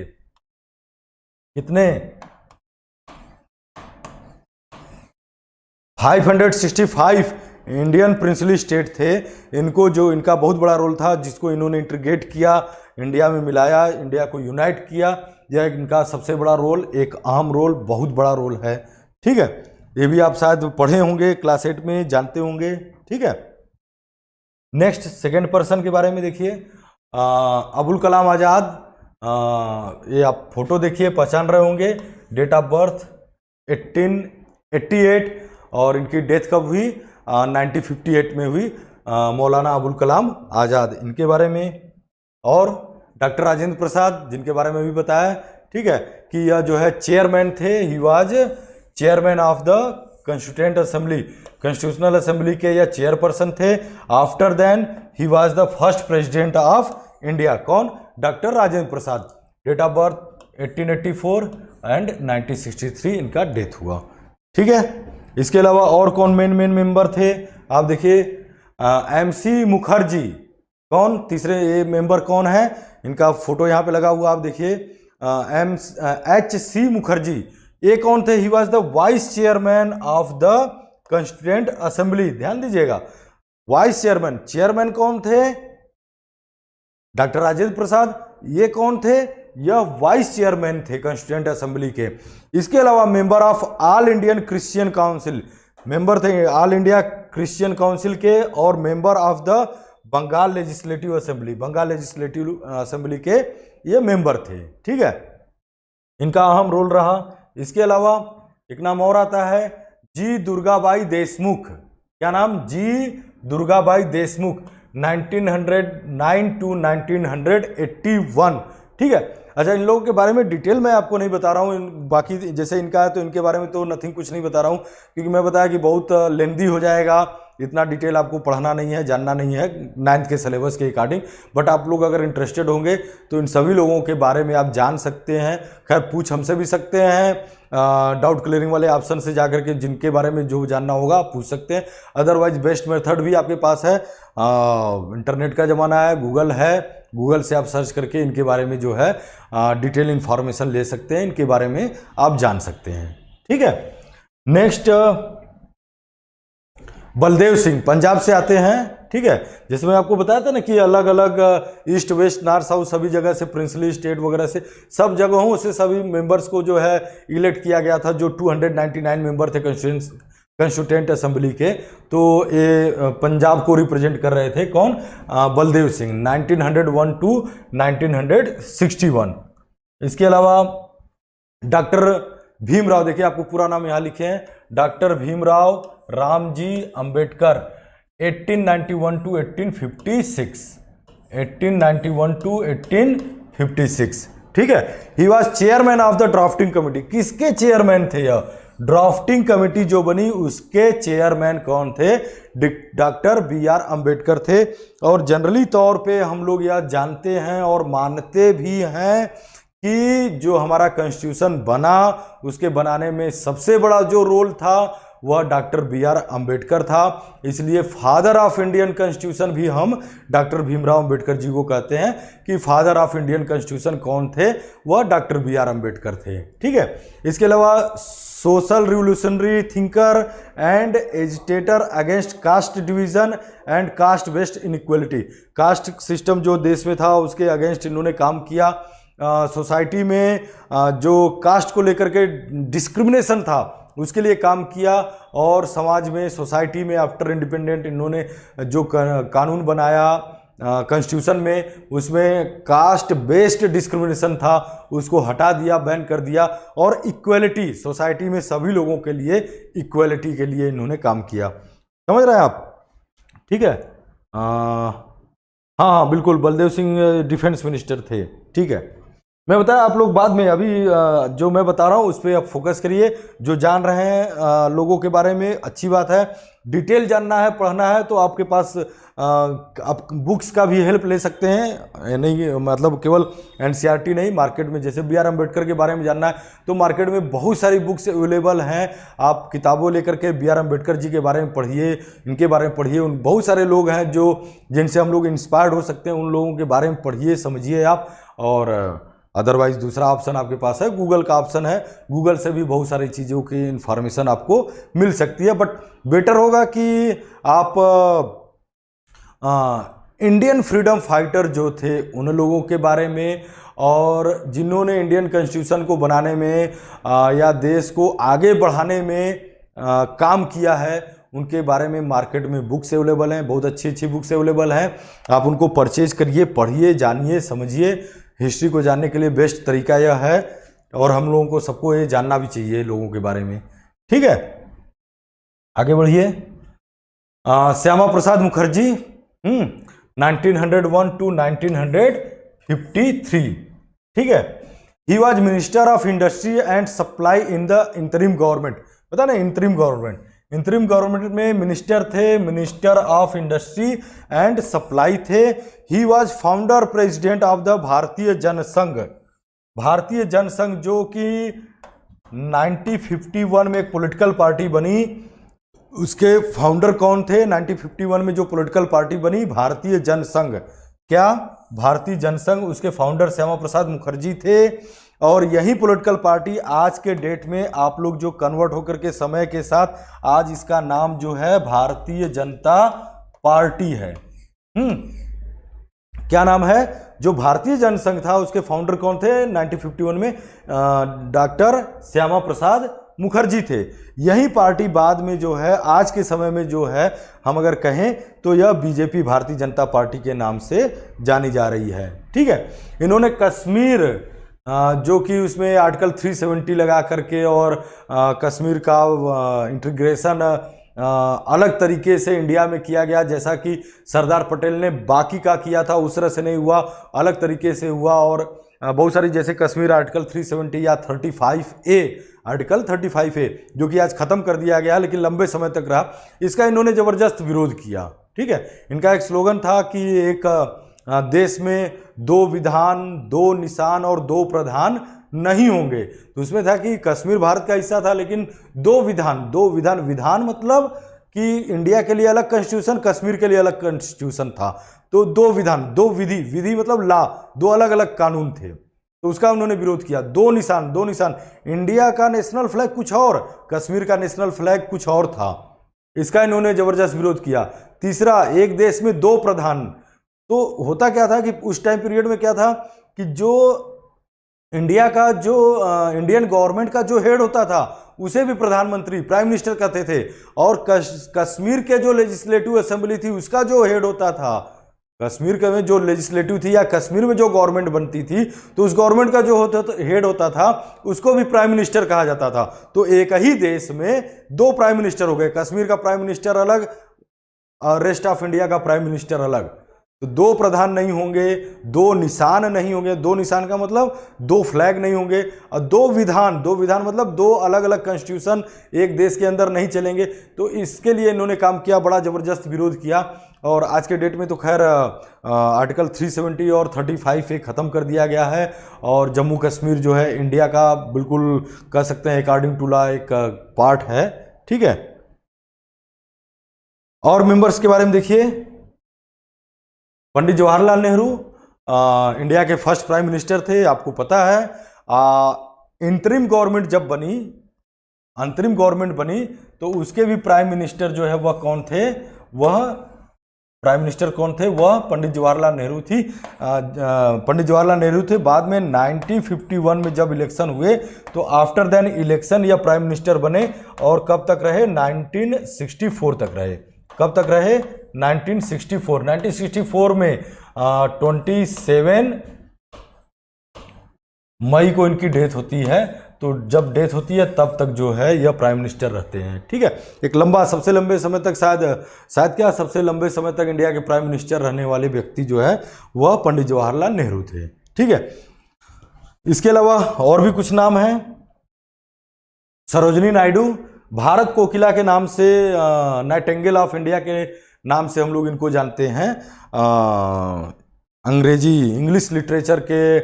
[SPEAKER 1] कितने 565 इंडियन प्रिंसली स्टेट थे। इनको जो इनका बहुत बड़ा रोल था, जिसको इन्होंने इंटीग्रेट किया, इंडिया में मिलाया, इंडिया को यूनाइट किया, यह इनका सबसे बड़ा रोल, एक अहम रोल, बहुत बड़ा रोल है। ठीक है, ये भी आप शायद पढ़े होंगे, क्लास 8 में जानते होंगे। ठीक है, नेक्स्ट सेकंड पर्सन के बारे में देखिए, अबुल कलाम आज़ाद। ये आप फोटो देखिए, पहचान रहे होंगे, डेट ऑफ बर्थ 1888, और इनकी डेथ कब हुई, 1958 में हुई, मौलाना अबुल कलाम आज़ाद, इनके बारे में। और डॉक्टर राजेंद्र प्रसाद, जिनके बारे में भी बताया, ठीक है, कि यह जो है चेयरमैन थे, he was chairman of the constituent assembly, constitutional assembly के यह चेयरपर्सन थे। After then he was the first president of India, कौन, doctor Rajendra Prasad. Date of birth 1884 and 1963 इनका डेथ हुआ। ठीक है, इसके अलावा और कौन मेन मेंबर थे, आप देखिए, MC मुखर्जी, कौन तीसरे ये मेंबर कौन है, इनका फोटो यहाँ पे लगा हुआ, आप देखिए, HC मुखर्जी, ये कौन थे, he was the vice chairman of the constituent assembly. ध्यान दीजिएगा, वाइस चेयरमैन, चेयरमैन कौन थे, डॉक्टर राजेंद्र प्रसाद, ये कौन थे, यह वाइस चेयरमैन थे कॉन्स्टिट्यूएंट असेंबली के। इसके अलावा member of all Indian Christian council, member थे ऑल इंडिया क्रिश्चियन काउंसिल के और member of the Bengal legislative assembly, Bengal legislative assembly के ये मेंबर थे। ठीक है, इनका अहम रोल रहा। इसके अलावा एक नाम और आता है जी दुर्गाबाई देशमुख। क्या नाम? जी दुर्गाबाई देशमुख, 1909 to 1981। ठीक है। अच्छा, इन लोगों के बारे में डिटेल मैं आपको नहीं बता रहा हूँ, बाकी जैसे इनका है तो इनके बारे में तो नथिंग कुछ नहीं बता रहा हूँ, क्योंकि मैं बताया कि बहुत लेंदी हो जाएगा, इतना डिटेल आपको पढ़ना नहीं है, जानना नहीं है 9th के सिलेबस के अकॉर्डिंग। बट आप लोग अगर इंटरेस्टेड होंगे तो इन सभी लोगों के बारे में आप जान सकते हैं। खैर पूछ हमसे भी सकते हैं, डाउट क्लियरिंग वाले ऑप्शन से जाकर के जिनके बारे में जो जानना होगा आप पूछ सकते हैं। अदरवाइज बेस्ट मेथड भी आपके पास है, इंटरनेट का ज़माना है, गूगल है, गूगल से आप सर्च करके इनके बारे में जो है डिटेल इन्फॉर्मेशन ले सकते हैं, इनके बारे में आप जान सकते हैं। ठीक है। नेक्स्ट बलदेव सिंह पंजाब से आते हैं। ठीक है, जैसे मैं आपको बताया था ना कि अलग अलग ईस्ट वेस्ट नॉर्थ साउथ सभी जगह से, प्रिंसली स्टेट वगैरह से, सब जगहों से सभी मेंबर्स को जो है इलेक्ट किया गया था, जो 299 मेंबर थे कंस्टिट्यूएंट असेंबली के। तो ये पंजाब को रिप्रेजेंट कर रहे थे कौन? बलदेव सिंह, 1901 to 1961। इसके अलावा डॉक्टर भीमराव, देखिए आपको पूरा नाम यहाँ लिखे हैं, doctor Bhimrao Ramji Ambedkar, 1891 to 1856, 1891 to 1856। ठीक है। He was chairman of the drafting committee. किसके चेयरमैन थे यह? ड्राफ्टिंग कमिटी जो बनी उसके चेयरमैन कौन थे? डॉक्टर BR अंबेडकर थे। और जनरली तौर पे हम लोग यह जानते हैं और मानते भी हैं कि जो हमारा कॉन्स्टिट्यूशन बना उसके बनाने में सबसे बड़ा जो रोल था वह डॉक्टर BR अंबेडकर था। इसलिए फादर ऑफ इंडियन कॉन्स्टिट्यूशन भी हम डॉक्टर भीमराव अंबेडकर जी को कहते हैं कि फादर ऑफ इंडियन कॉन्स्टिट्यूशन कौन थे? वह डॉक्टर BR अंबेडकर थे। ठीक है। इसके अलावा social revolutionary thinker and agitator against caste division and caste based inequality. Caste system जो देश में था उसके अगेंस्ट इन्होंने काम किया। सोसाइटी में जो कास्ट को लेकर के डिस्क्रिमिनेशन था उसके लिए काम किया। और समाज में, सोसाइटी में आफ्टर इंडिपेंडेंट इन्होंने जो कानून बनाया कॉन्स्टिट्यूशन में, उसमें कास्ट बेस्ड डिस्क्रिमिनेशन था उसको हटा दिया, बैन कर दिया। और इक्वलिटी, सोसाइटी में सभी लोगों के लिए इक्वलिटी के लिए इन्होंने काम किया। समझ रहे हैं आप? ठीक है। हाँ बिल्कुल, बलदेव सिंह डिफेंस मिनिस्टर थे। ठीक है। मैं बताया, आप लोग बाद में, अभी जो मैं बता रहा हूँ उस पर आप फोकस करिए। जो जान रहे हैं लोगों के बारे में अच्छी बात है, डिटेल जानना है, पढ़ना है तो आपके पास आप बुक्स का भी हेल्प ले सकते हैं। नहीं मतलब केवल NCERT नहीं, मार्केट में जैसे BR अंबेडकर के बारे में जानना है तो मार्केट में बहुत सारी बुक्स अवेलेबल हैं। आप किताबों लेकर के BR अंबेडकर जी के बारे में पढ़िए, इनके बारे में पढ़िए। उन बहुत सारे लोग हैं जो जिनसे हम लोग इंस्पायर्ड हो सकते हैं, उन लोगों के बारे में पढ़िए, समझिए आप। और अदरवाइज दूसरा ऑप्शन आपके पास है, गूगल का ऑप्शन है, गूगल से भी बहुत सारी चीज़ों की इंफॉर्मेशन आपको मिल सकती है। बट बेटर होगा कि आप इंडियन फ्रीडम फाइटर जो थे उन लोगों के बारे में, और जिन्होंने इंडियन कॉन्स्टिट्यूशन को बनाने में या देश को आगे बढ़ाने में काम किया है, उनके बारे में मार्केट में बुक्स अवेलेबल हैं, बहुत अच्छी अच्छी बुक्स अवेलेबल हैं। आप उनको परचेज करिए, पढ़िए, जानिए, समझिए। हिस्ट्री को जानने के लिए बेस्ट तरीका यह है, और हम लोगों को सबको ये जानना भी चाहिए लोगों के बारे में। ठीक है, आगे बढ़िए। श्यामा प्रसाद मुखर्जी, 1901 to 1953। ठीक है। He was minister of industry and supply in the interim government. पता ना, इंटरिम गवर्नमेंट में मिनिस्टर थे, minister of industry and supply थे। He was founder president of the Bharatiya Jana Sangh. भारतीय जनसंघ जो कि 1951 में एक पॉलिटिकल पार्टी बनी, उसके फाउंडर कौन थे? 1951 में जो पॉलिटिकल पार्टी बनी भारतीय जनसंघ। क्या? भारतीय जनसंघ। उसके फाउंडर श्यामा प्रसाद मुखर्जी थे। और यही पॉलिटिकल पार्टी आज के डेट में आप लोग जो कन्वर्ट होकर के समय के साथ आज इसका नाम जो है भारतीय जनता पार्टी है। क्या नाम है? जो भारतीय जनसंघ था उसके फाउंडर कौन थे 1951 में? डॉक्टर श्यामा प्रसाद मुखर्जी थे। यही पार्टी बाद में जो है आज के समय में जो है हम अगर कहें तो यह बीजेपी भारतीय जनता पार्टी के नाम से जानी जा रही है। ठीक है, इन्होंने कश्मीर जो कि उसमें आर्टिकल 370 लगा करके और कश्मीर का इंटीग्रेशन अलग तरीके से इंडिया में किया गया, जैसा कि सरदार पटेल ने बाकी का किया था उस तरह से नहीं हुआ, अलग तरीके से हुआ। और बहुत सारी जैसे कश्मीर आर्टिकल 370 या 35A आर्टिकल 35A जो कि आज खत्म कर दिया गया लेकिन लंबे समय तक रहा, इसका इन्होंने जबरदस्त विरोध किया। ठीक है, इनका एक स्लोगन था कि एक देश में 2 विधान, 2 निशान और 2 प्रधान नहीं होंगे। तो उसमें था कि कश्मीर भारत का हिस्सा था लेकिन 2 विधान, विधान मतलब कि इंडिया के लिए अलग कॉन्स्टिट्यूशन, कश्मीर के लिए अलग कॉन्स्टिट्यूशन था। तो 2 विधान, 2 विधि मतलब ला, 2 अलग अलग कानून थे, तो उसका उन्होंने विरोध किया। 2 निशान, इंडिया का नेशनल फ्लैग कुछ और, कश्मीर का नेशनल फ्लैग कुछ और था, इसका इन्होंने जबरदस्त विरोध किया। तीसरा, एक देश में 2 प्रधान। तो होता क्या था कि उस टाइम पीरियड में क्या था कि जो इंडिया का जो इंडियन गवर्नमेंट का जो हेड होता था उसे भी प्रधानमंत्री, प्राइम मिनिस्टर कहते थे, और कश्मीर के जो लेजिस्लेटिव असेंबली थी उसका जो हेड होता था, कश्मीर के में जो लेजिस्लेटिव थी या कश्मीर में जो गवर्नमेंट बनती थी तो उस गवर्नमेंट का जो हेड होता था उसको भी प्राइम मिनिस्टर कहा जाता था। तो एक ही देश में 2 प्राइम मिनिस्टर हो गए, कश्मीर का प्राइम मिनिस्टर अलग और रेस्ट ऑफ इंडिया का प्राइम मिनिस्टर अलग। तो 2 प्रधान नहीं होंगे, 2 निशान नहीं होंगे, 2 निशान का मतलब 2 फ्लैग नहीं होंगे, और 2 विधान मतलब 2 अलग अलग कॉन्स्टिट्यूशन एक देश के अंदर नहीं चलेंगे। तो इसके लिए इन्होंने काम किया, बड़ा ज़बरदस्त विरोध किया। और आज के डेट में तो खैर आर्टिकल 370 और 35A ख़त्म कर दिया गया है और जम्मू कश्मीर जो है इंडिया का बिल्कुल कह सकते हैं अकॉर्डिंग टू लॉ एक पार्ट है। ठीक है, और मेंबर्स के बारे में देखिए, पंडित जवाहरलाल नेहरू इंडिया के फर्स्ट प्राइम मिनिस्टर थे, आपको पता है। इंतरिम गवर्नमेंट जब बनी, अंतरिम गवर्नमेंट बनी तो उसके भी प्राइम मिनिस्टर जो है वह कौन थे, वह पंडित जवाहरलाल नेहरू थी। पंडित जवाहरलाल नेहरू थे। बाद में 1951 में जब इलेक्शन हुए तो आफ्टर देन इलेक्शन या प्राइम मिनिस्टर बने, और कब तक रहे, 1964 तक रहे। कब तक रहे, 1964 में 27 मई को इनकी डेथ होती है। तो जब डेथ होती है तब तक जो है यह प्राइम मिनिस्टर रहते हैं। ठीक है, एक लंबा, सबसे लंबे समय तक सबसे लंबे समय तक इंडिया के प्राइम मिनिस्टर रहने वाले व्यक्ति जो है वह पंडित जवाहरलाल नेहरू थे। ठीक है, इसके अलावा और भी कुछ नाम हैं। सरोजिनी नायडू, भारत कोकिला के नाम से, नाइटिंगेल ऑफ इंडिया के नाम से हम लोग इनको जानते हैं। इंग्लिश लिटरेचर के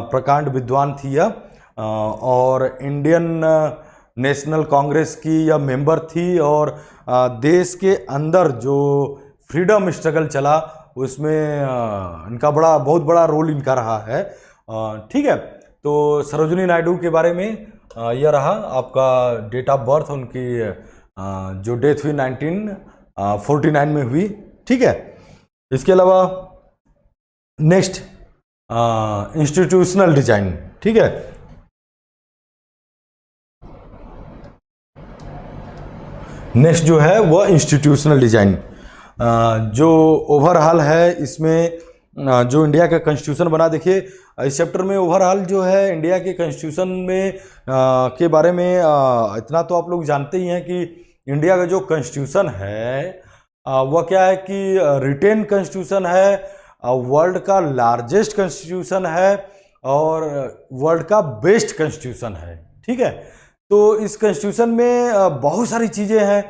[SPEAKER 1] प्रकांड विद्वान थी यह, और इंडियन नेशनल कांग्रेस की यह मेंबर थी, और देश के अंदर जो फ्रीडम स्ट्रगल चला उसमें इनका बहुत बड़ा रोल इनका रहा है। ठीक है, तो सरोजिनी नायडू के बारे में यह रहा आपका डेट ऑफ बर्थ, उनकी जो डेथ हुई 1949 में हुई। ठीक है, इसके अलावा नेक्स्ट इंस्टीट्यूशनल डिजाइन। ठीक है, नेक्स्ट जो है वह इंस्टीट्यूशनल डिजाइन, जो ओवरऑल है इसमें जो इंडिया का कॉन्स्टिट्यूशन बना। देखिए इस चैप्टर में ओवरऑल जो है इंडिया के कॉन्स्टिट्यूशन में के बारे में इतना तो आप लोग जानते ही हैं कि इंडिया का जो कॉन्स्टिट्यूशन है वह क्या है कि रिटेन कॉन्स्टिट्यूशन है, वर्ल्ड का लार्जेस्ट कॉन्स्टिट्यूशन है और वर्ल्ड का बेस्ट कॉन्स्टिट्यूशन है। ठीक है, तो इस कॉन्स्टिट्यूशन में बहुत सारी चीज़ें हैं,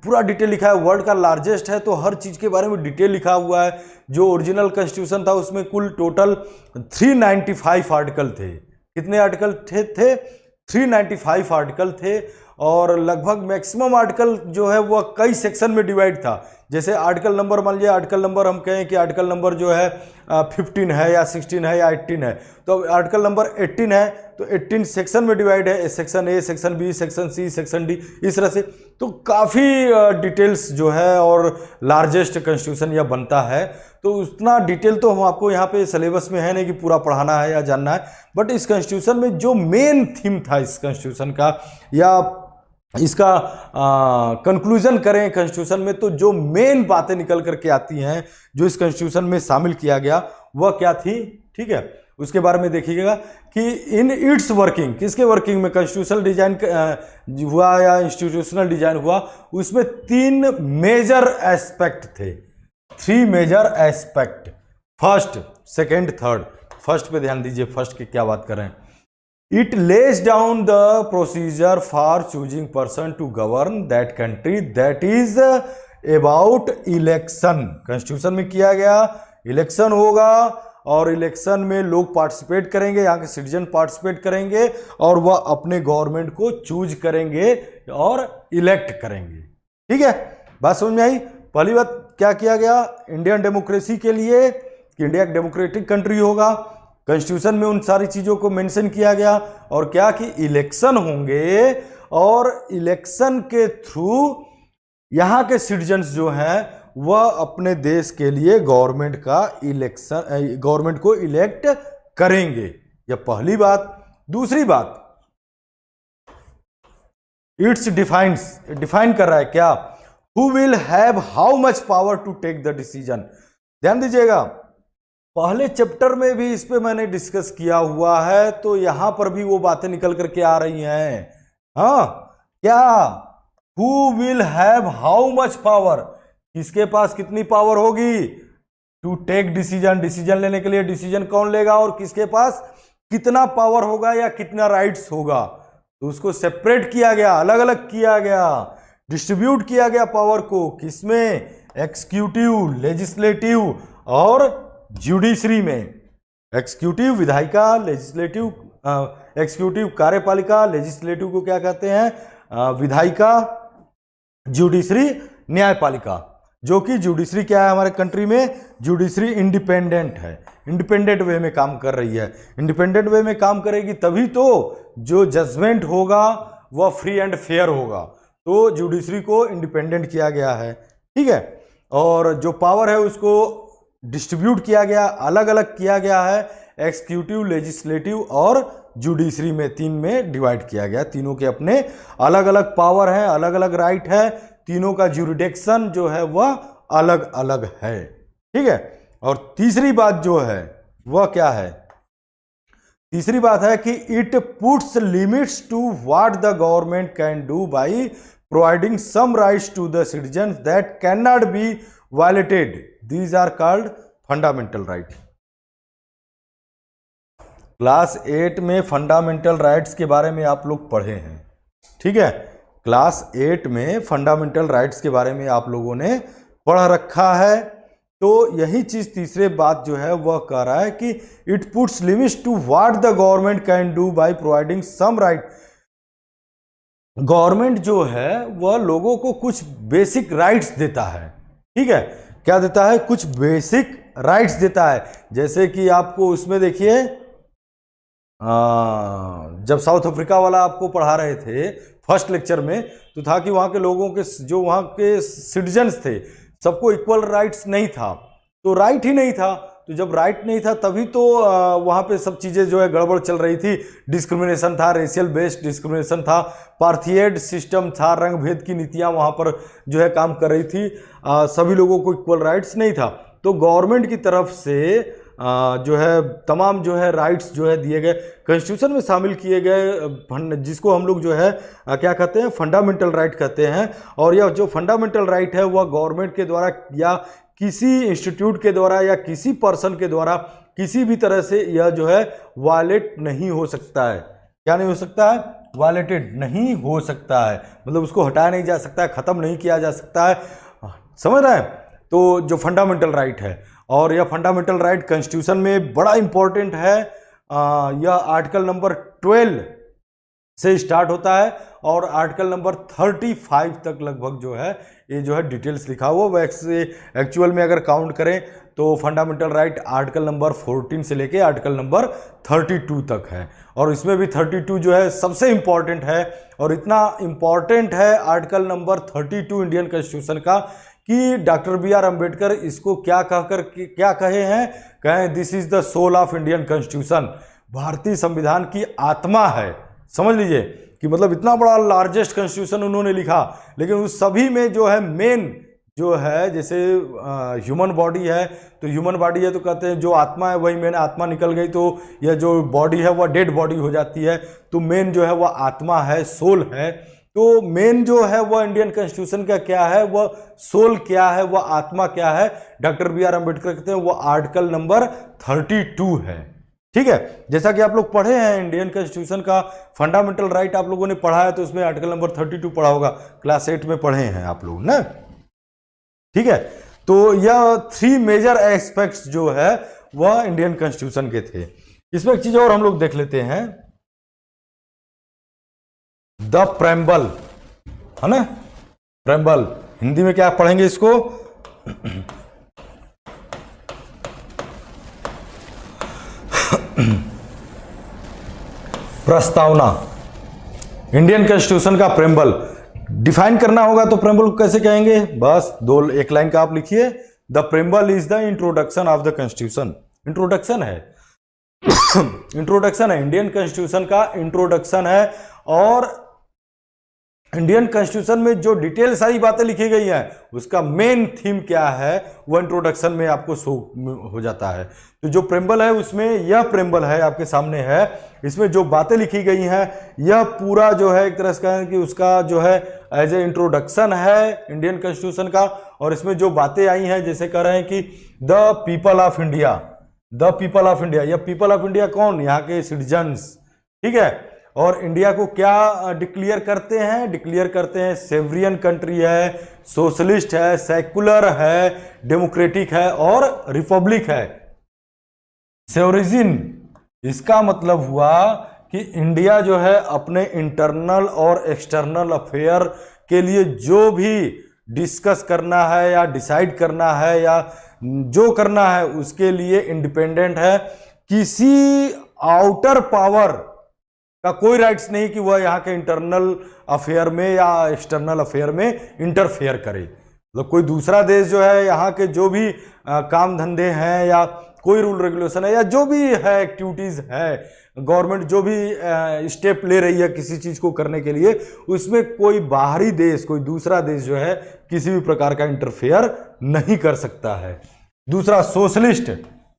[SPEAKER 1] पूरा डिटेल लिखा है। वर्ल्ड का लार्जेस्ट है तो हर चीज़ के बारे में डिटेल लिखा हुआ है। जो ओरिजिनल कॉन्स्टिट्यूशन था उसमें कुल टोटल 395 आर्टिकल थे। कितने आर्टिकल थे 395 आर्टिकल थे, और लगभग मैक्सिमम आर्टिकल जो है वह कई सेक्शन में डिवाइड था। जैसे आर्टिकल नंबर, मान लीजिए आर्टिकल नंबर हम कहें कि आर्टिकल नंबर जो है 15 है या 16 है या 18 है, तो आर्टिकल नंबर 18 है तो 18 सेक्शन में डिवाइड है, section A, section B, section C, section D, इस तरह से। तो काफ़ी डिटेल्स जो है और लार्जेस्ट कॉन्स्टिट्यूशन यह बनता है। तो उतना डिटेल तो हम आपको यहाँ पे सिलेबस में है नहीं कि पूरा पढ़ाना है या जानना है, बट इस कॉन्स्टिट्यूशन में जो मेन थीम था इस कॉन्स्टिट्यूशन का, या इसका कंक्लूजन करें कॉन्स्टिट्यूशन में, तो जो मेन बातें निकल करके आती हैं जो इस कॉन्स्टिट्यूशन में शामिल किया गया वह क्या थी, ठीक है, उसके बारे में देखिएगा कि इन इट्स वर्किंग, किसके वर्किंग में कॉन्स्टिट्यूशनल डिजाइन हुआ या इंस्टीट्यूशनल डिजाइन हुआ, उसमें 3 मेजर एस्पेक्ट थे, 3 major aspect, first, second, third. First पे ध्यान दीजिए, फर्स्ट की क्या बात कर रहे हैं। It lays down the procedure for choosing person to govern that country, that is about election. Constitution में किया गया इलेक्शन होगा और इलेक्शन में लोग पार्टिसिपेट करेंगे, यहाँ के सिटीजन पार्टिसिपेट करेंगे और वह अपने गवर्नमेंट को चूज करेंगे और इलेक्ट करेंगे। ठीक है, बात समझ में आई। पहली बात क्या किया गया इंडियन डेमोक्रेसी के लिए कि इंडिया एक डेमोक्रेटिक कंट्री होगा, कॉन्स्टिट्यूशन में उन सारी चीज़ों को मेंशन किया गया, और क्या कि इलेक्शन होंगे और इलेक्शन के थ्रू यहाँ के सिटीजन्स जो हैं वह अपने देश के लिए गवर्नमेंट को इलेक्ट करेंगे। यह पहली बात। दूसरी बात, इट्स डिफाइन कर रहा है क्या, who will have how much power to take the decision. ध्यान दीजिएगा, पहले चैप्टर में भी इस पे मैंने डिस्कस किया हुआ है, तो यहां पर भी वो बातें निकल करके आ रही हैं। हाँ, क्या who will have how much power, किसके पास कितनी पावर होगी टू टेक डिसीजन, डिसीजन लेने के लिए डिसीजन कौन लेगा और किसके पास कितना पावर होगा या कितना राइट्स होगा, तो उसको सेपरेट किया गया, अलग अलग किया गया, डिस्ट्रीब्यूट किया गया पावर को, किसमें, एक्सिक्यूटिव, लेजिस्लेटिव और ज्यूडिशरी में। एक्सिक्यूटिव विधायिका, लेजिस्लेटिव एक्सिक्यूटिव कार्यपालिका, लेजिस्लेटिव को क्या कहते हैं विधायिका, ज्यूडिशरी न्यायपालिका, जो कि ज्यूडिशरी क्या है हमारे कंट्री में, ज्यूडिशरी इंडिपेंडेंट है, इंडिपेंडेंट वे में काम कर रही है। इंडिपेंडेंट वे में काम करेगी तभी तो जो जजमेंट होगा वह फ्री एंड फेयर होगा, तो ज्यूडिशरी को इंडिपेंडेंट किया गया है। ठीक है, और जो पावर है उसको डिस्ट्रीब्यूट किया गया, अलग अलग किया गया है, एक्सिक्यूटिव, लेजिस्लेटिव और जुडिशरी में 3 में डिवाइड किया गया। तीनों के अपने अलग अलग पावर हैं, अलग अलग राइट है, तीनों का ज्यूरिडिक्शन जो है वह अलग अलग है। ठीक है, और तीसरी बात जो है वह क्या है, तीसरी बात है कि it puts limits to what the government can do by providing some rights to the citizen that can not be violated, these are called fundamental right. Class 8 में फंडामेंटल राइट्स के बारे में आप लोग पढ़े हैं। ठीक है, क्लास 8 में फंडामेंटल राइट्स के बारे में आप लोगों ने पढ़ रखा है। तो यही चीज तीसरे बात जो है वह कह रहा है कि it puts limits to what the government can do by providing some right. Government जो है वह लोगों को कुछ बेसिक राइट्स देता है। ठीक है, क्या देता है, कुछ बेसिक राइट्स देता है। जैसे कि आपको उसमें देखिए जब साउथ अफ्रीका वाला आपको पढ़ा रहे थे फर्स्ट लेक्चर में, तो था कि वहाँ के लोगों के जो वहाँ के सिटीजन्स थे सबको इक्वल राइट्स नहीं था, तो राइट ही नहीं था। तो जब राइट नहीं था तभी तो वहाँ पे सब चीज़ें जो है गड़बड़ चल रही थी, डिस्क्रिमिनेशन था, रेशियल बेस्ड डिस्क्रिमिनेशन था, पार्थिएड सिस्टम था, रंग भेद की नीतियाँ वहाँ पर जो है काम कर रही थी, सभी लोगों को इक्वल राइट्स नहीं था। तो गवर्नमेंट की तरफ से जो है तमाम जो है राइट्स जो है दिए गए, कॉन्स्टिट्यूशन में शामिल किए गए, जिसको हम लोग जो है क्या कहते हैं, फंडामेंटल राइट कहते हैं। और यह जो फंडामेंटल राइट है वह गवर्नमेंट के द्वारा या किसी इंस्टीट्यूट के द्वारा या किसी पर्सन के द्वारा किसी भी तरह से यह जो है वायलेट नहीं हो सकता है। क्या नहीं हो सकता है, वायलेटेड नहीं हो सकता है, मतलब उसको हटाया नहीं जा सकता है, ख़त्म नहीं किया जा सकता है। समझ रहे हैं, तो जो फंडामेंटल राइट है, और यह फंडामेंटल राइट कॉन्स्टिट्यूशन में बड़ा इंपॉर्टेंट है। यह आर्टिकल नंबर 12 से स्टार्ट होता है और आर्टिकल नंबर 35 तक लगभग जो है ये जो है डिटेल्स लिखा हुआ। वैसे एक्चुअल में अगर काउंट करें तो फंडामेंटल राइट आर्टिकल नंबर 14 से लेके आर्टिकल नंबर 32 तक है, और इसमें भी 32 जो है सबसे इम्पॉर्टेंट है। और इतना इम्पॉर्टेंट है आर्टिकल नंबर 32 इंडियन कॉन्स्टिट्यूशन का कि डॉक्टर B.R. अम्बेडकर इसको क्या कहे हैं, कहें this is the soul of Indian constitution, भारतीय संविधान की आत्मा है। समझ लीजिए कि मतलब इतना बड़ा लार्जेस्ट कॉन्स्टिट्यूशन उन्होंने लिखा, लेकिन उस सभी में जो है मेन जो है, जैसे ह्यूमन बॉडी है तो ह्यूमन बॉडी है तो कहते हैं जो आत्मा है वही मेन, आत्मा निकल गई तो यह जो बॉडी है वह डेड बॉडी हो जाती है, तो मेन जो है वह आत्मा है, सोल है। तो मेन जो है वह इंडियन कॉन्स्टिट्यूशन का क्या है, वह सोल क्या है, वह आत्मा क्या है, डॉक्टर B.R. अम्बेडकर कहते हैं वह आर्टिकल नंबर 32 है। ठीक है, जैसा कि आप लोग पढ़े हैं इंडियन कॉन्स्टिट्यूशन का फंडामेंटल राइट आप लोगों ने पढ़ा है, तो उसमें आर्टिकल नंबर 32 पढ़ा होगा, क्लास 8 में पढ़े हैं आप लोग ना। ठीक है, तो यह 3 मेजर एस्पेक्ट्स जो है वह इंडियन कॉन्स्टिट्यूशन के थे। इसमें एक चीज और हम लोग देख लेते हैं, द प्रेम्बल है ना, प्रेम्बल हिंदी में क्या पढ़ेंगे इसको, प्रस्तावना। इंडियन कॉन्स्टिट्यूशन का प्रेम्बल डिफाइन करना होगा तो प्रेम्बल को कैसे कहेंगे, बस एक लाइन का आप लिखिए, the preamble is the introduction of the constitution. Introduction है इंट्रोडक्शन है इंडियन कॉन्स्टिट्यूशन का इंट्रोडक्शन है। और इंडियन कॉन्स्टिट्यूशन में जो डिटेल सारी बातें लिखी गई हैं उसका मेन थीम क्या है वो इंट्रोडक्शन में आपको शो हो जाता है। तो जो प्रेम्बल है उसमें यह प्रेम्बल है आपके सामने है, इसमें जो बातें लिखी गई हैं यह पूरा जो है एक तरह से कहें कि उसका जो है एज ए इंट्रोडक्शन है इंडियन कॉन्स्टिट्यूशन का। और इसमें जो बातें आई हैं जैसे कह रहे हैं कि the people of India, the people of India, यह पीपल ऑफ इंडिया कौन, यहाँ के सिटीजन्स। ठीक है, और इंडिया को क्या डिक्लेयर करते हैं, डिक्लेयर करते हैं सेवरियन कंट्री है, सोशलिस्ट है, सेकुलर है, डेमोक्रेटिक है और रिपब्लिक है। सेवरिजिन, इसका मतलब हुआ कि इंडिया जो है अपने इंटरनल और एक्सटर्नल अफेयर के लिए जो भी डिस्कस करना है या डिसाइड करना है या जो करना है उसके लिए इंडिपेंडेंट है, किसी आउटर पावर का कोई राइट्स नहीं कि वह यहाँ के इंटरनल अफेयर में या एक्सटर्नल अफेयर में इंटरफेयर करे। मतलब कोई दूसरा देश जो है यहाँ के जो भी काम धंधे हैं या कोई रूल रेगुलेशन है या जो भी है एक्टिविटीज है, गवर्नमेंट जो भी स्टेप ले रही है किसी चीज को करने के लिए, उसमें कोई बाहरी देश, कोई दूसरा देश जो है किसी भी प्रकार का इंटरफेयर नहीं कर सकता है। दूसरा सोशलिस्ट,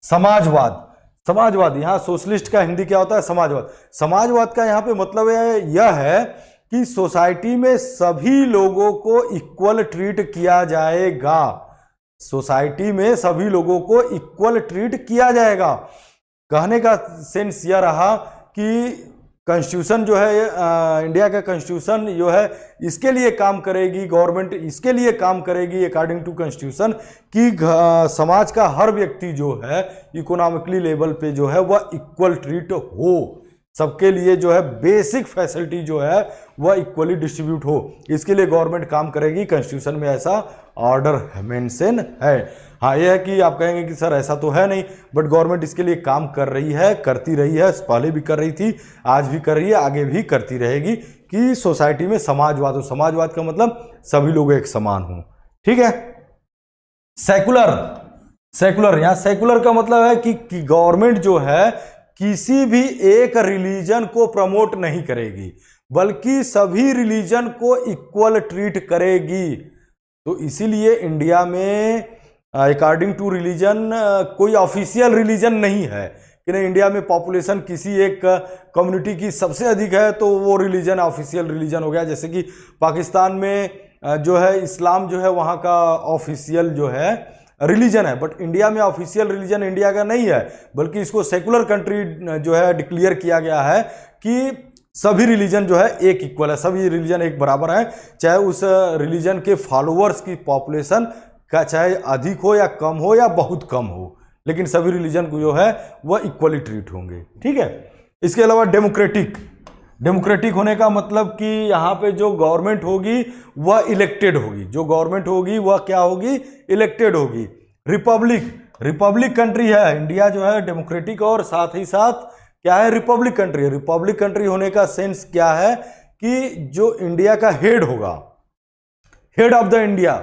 [SPEAKER 1] समाजवाद। समाजवाद, यहाँ सोशलिस्ट का हिंदी क्या होता है, समाजवाद। समाजवाद का यहाँ पे मतलब यह है कि सोसाइटी में सभी लोगों को इक्वल ट्रीट किया जाएगा, सोसाइटी में सभी लोगों को इक्वल ट्रीट किया जाएगा। कहने का सेंस यह रहा कि कॉन्स्टिट्यूशन जो है इंडिया का कॉन्स्टिट्यूशन जो है इसके लिए काम करेगी, गवर्नमेंट इसके लिए काम करेगी अकॉर्डिंग टू कॉन्स्टिट्यूशन कि समाज का हर व्यक्ति जो है इकोनॉमिकली लेवल पे जो है वह इक्वल ट्रीट हो, सबके लिए जो है बेसिक फैसिलिटी जो है वह इक्वली डिस्ट्रीब्यूट हो, इसके लिए गवर्नमेंट काम करेगी। कॉन्स्टिट्यूशन में ऐसा ऑर्डर मेंशन है। हाँ, यह है कि आप कहेंगे कि सर ऐसा तो है नहीं, बट गवर्नमेंट इसके लिए काम कर रही है, करती रही है, पहले भी कर रही थी, आज भी कर रही है, आगे भी करती रहेगी कि सोसाइटी में समाजवाद हो। समाजवाद का मतलब सभी लोग एक समान हो। ठीक है। सेकुलर, सेकुलर, यहाँ सेकुलर का मतलब है कि गवर्नमेंट जो है किसी भी एक रिलीजन को प्रमोट नहीं करेगी, बल्कि सभी रिलीजन को इक्वल ट्रीट करेगी। तो इसीलिए इंडिया में अकॉर्डिंग टू रिलीजन कोई ऑफिशियल रिलीजन नहीं है कि नहीं, इंडिया में पॉपुलेशन किसी एक कम्युनिटी की सबसे अधिक है तो वो रिलीजन ऑफिशियल रिलीजन हो गया। जैसे कि पाकिस्तान में जो है इस्लाम जो है वहाँ का ऑफिशियल जो है रिलीजन है, बट इंडिया में ऑफिशियल रिलीजन इंडिया का नहीं है, बल्कि इसको सेकुलर कंट्री जो है डिक्लेयर किया गया है कि सभी रिलीजन जो है एक इक्वल है, सभी रिलीजन एक बराबर है, चाहे उस रिलीजन के फॉलोअर्स की पॉपुलेशन का चाहे अधिक हो या कम हो या बहुत कम हो, लेकिन सभी रिलीजन को जो है वह इक्वली ट्रीट होंगे। ठीक है। इसके अलावा डेमोक्रेटिक, डेमोक्रेटिक होने का मतलब कि यहाँ पे जो गवर्नमेंट होगी वह इलेक्टेड होगी, जो गवर्नमेंट होगी वह क्या होगी, इलेक्टेड होगी। रिपब्लिक कंट्री है इंडिया जो है, डेमोक्रेटिक और साथ ही साथ क्या है, रिपब्लिक कंट्री है। रिपब्लिक कंट्री होने का सेंस क्या है कि जो इंडिया का हेड होगा, हेड ऑफ द इंडिया,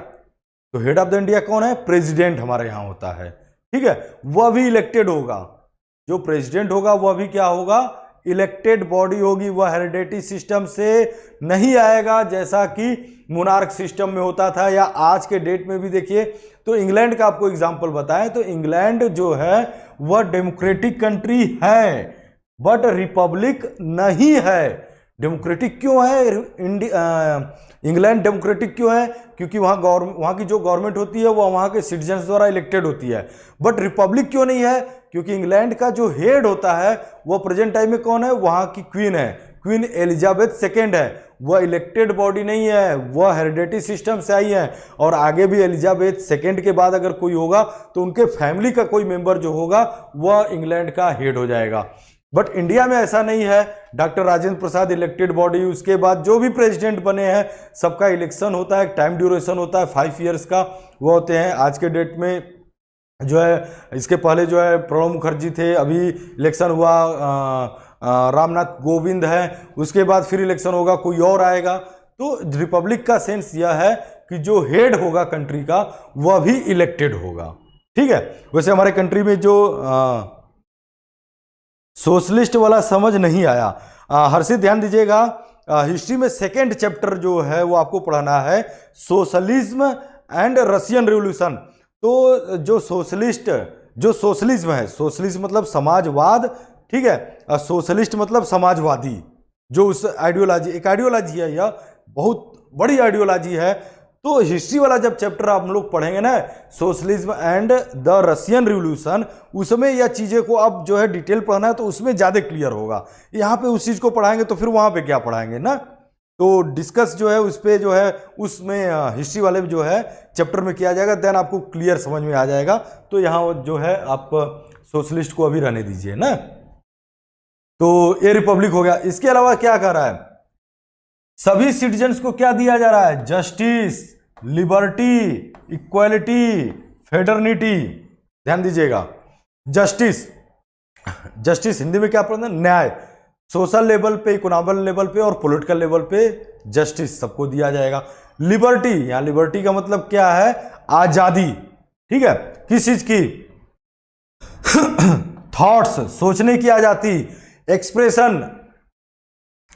[SPEAKER 1] तो हेड ऑफ द इंडिया कौन है, प्रेसिडेंट हमारे यहाँ होता है, ठीक है, वह भी इलेक्टेड होगा। जो प्रेसिडेंट होगा वह भी क्या होगा, इलेक्टेड बॉडी होगी, वह हेरिडेटरी सिस्टम से नहीं आएगा जैसा कि मोनार्क सिस्टम में होता था, या आज के डेट में भी देखिए। तो इंग्लैंड का आपको एग्जांपल बताएं तो इंग्लैंड जो है वह डेमोक्रेटिक कंट्री है बट रिपब्लिक नहीं है। डेमोक्रेटिक क्यों है इंग्लैंड, डेमोक्रेटिक क्यों है, क्योंकि वहाँ की जो गवर्नमेंट होती है वह वहाँ के सिटीजन्स द्वारा इलेक्टेड होती है। बट रिपब्लिक क्यों नहीं है, क्योंकि इंग्लैंड का जो हेड होता है वह प्रेजेंट टाइम में कौन है, वहाँ की क्वीन है, क्वीन एलिजाबेथ सेकेंड है। वह इलेक्टेड बॉडी नहीं है, वह हेरिडेटरी सिस्टम से आई है, और आगे भी एलिजाबेथ सेकेंड के बाद अगर कोई होगा तो उनके फैमिली का कोई मेंबर जो होगा वह इंग्लैंड का हेड हो जाएगा। बट इंडिया में ऐसा नहीं है। डॉक्टर राजेंद्र प्रसाद इलेक्टेड बॉडी, उसके बाद जो भी प्रेसिडेंट बने हैं सबका इलेक्शन होता है, टाइम ड्यूरेशन होता है 5 ईयर्स का, वो होते हैं। आज के डेट में जो है, इसके पहले जो है प्रणब मुखर्जी थे, अभी इलेक्शन हुआ रामनाथ कोविंद है, उसके बाद फिर इलेक्शन होगा, कोई और आएगा। तो रिपब्लिक का सेंस यह है कि जो हेड होगा कंट्री का वह भी इलेक्टेड होगा, ठीक है। वैसे हमारे कंट्री में जो सोशलिस्ट वाला समझ नहीं आया, हर्षित ध्यान दीजिएगा, हिस्ट्री में सेकेंड चैप्टर जो है वो आपको पढ़ाना है, सोशलिज्म एंड रशियन रिवॉल्यूशन। तो जो सोशलिज्म है, सोशलिज्म मतलब समाजवाद, ठीक है, सोशलिस्ट मतलब समाजवादी, जो उस आइडियोलॉजी, एक आइडियोलॉजी है, यह बहुत बड़ी आइडियोलॉजी है। तो हिस्ट्री वाला जब चैप्टर आप लोग पढ़ेंगे ना, socialism and the Russian revolution, उसमें यह चीज़ें को अब जो है डिटेल पढ़ना है तो उसमें ज़्यादा क्लियर होगा। यहाँ पे उस चीज़ को पढ़ाएंगे तो फिर वहाँ पे क्या पढ़ाएंगे ना, तो डिस्कस जो है उस पर जो है उसमें हिस्ट्री वाले जो है चैप्टर में किया जाएगा, देन आपको क्लियर समझ में आ जाएगा। तो यहाँ जो है आप सोशलिस्ट को अभी रहने दीजिए ना। तो ये रिपब्लिक हो गया। इसके अलावा क्या कर रहा है, सभी सिटीजन्स को क्या दिया जा रहा है, जस्टिस, लिबर्टी, इक्वालिटी, फेडरनिटी। ध्यान दीजिएगा, जस्टिस हिंदी में क्या पढ़ना, न्याय, सोशल लेवल पे, इकोनॉमिक लेवल पे और पॉलिटिकल लेवल पे जस्टिस सबको दिया जाएगा। लिबर्टी, यहां लिबर्टी का मतलब क्या है, आजादी, ठीक है, किस चीज की, थॉट्स, सोचने की आजादी, एक्सप्रेशन,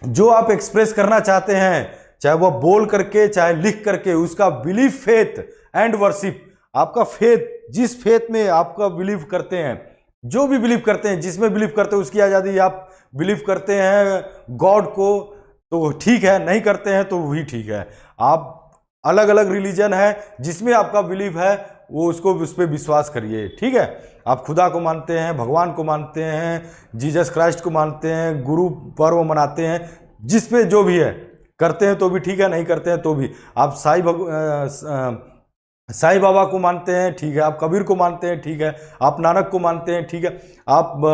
[SPEAKER 1] जो आप एक्सप्रेस करना चाहते हैं, चाहे वह बोल करके चाहे लिख करके, उसका बिलीफ, फेथ एंड वर्शिप, आपका फेथ, जिस फेथ में आपका बिलीव करते हैं, जो भी बिलीव करते हैं, जिसमें बिलीव करते हैं उसकी आज़ादी। आप बिलीव करते हैं गॉड को तो ठीक है, नहीं करते हैं तो भी ठीक है। आप अलग अलग रिलीजन है, जिसमें आपका बिलीव है वो उसको उस पर विश्वास करिए, ठीक है। आप खुदा को मानते हैं, भगवान को मानते हैं, जीसस क्राइस्ट को मानते हैं, गुरु पर्व मनाते हैं, जिस पे जो भी है करते हैं तो भी ठीक है, नहीं करते हैं तो भी। आप साईं बाबा को मानते हैं, ठीक है, आप कबीर को मानते हैं, ठीक है, आप नानक को मानते हैं, ठीक है, आप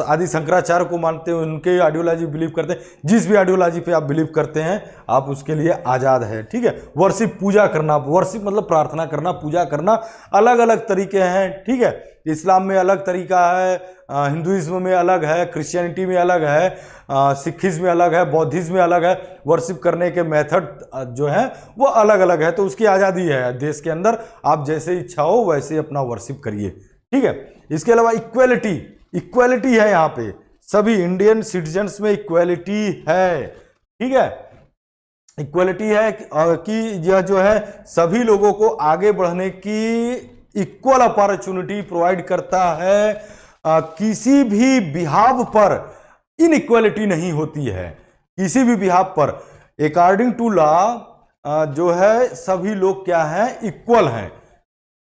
[SPEAKER 1] आदि शंकराचार्य को मानते हैं, उनके आइडियोलॉजी बिलीव करते हैं, जिस भी आइडियोलॉजी पे आप बिलीव करते हैं आप उसके लिए आज़ाद है, ठीक है। वर्शिप, पूजा करना, वर्शिप मतलब प्रार्थना करना, पूजा करना, अलग अलग तरीके हैं, ठीक है। इस्लाम में अलग तरीका है, हिंदुइज्म में अलग है, क्रिश्चियनिटी में अलग है, सिखिज्म में अलग है, बौद्धिज्म में अलग है। वर्शिप करने के मेथड जो है वो अलग अलग है, तो उसकी आज़ादी है देश के अंदर, आप जैसे इच्छा हो वैसे अपना वर्शिप करिए, ठीक है। इसके अलावा इक्वालिटी है, यहाँ पे सभी इंडियन सिटीजन्स में इक्वालिटी है, ठीक है। इक्वालिटी है कि यह जो है सभी लोगों को आगे बढ़ने की इक्वल अपॉर्चुनिटी प्रोवाइड करता है। किसी भी बिहाव पर इनइक्वालिटी नहीं होती है, किसी भी बिहाव पर अकॉर्डिंग टू लॉ जो है सभी लोग क्या हैं, इक्वल हैं।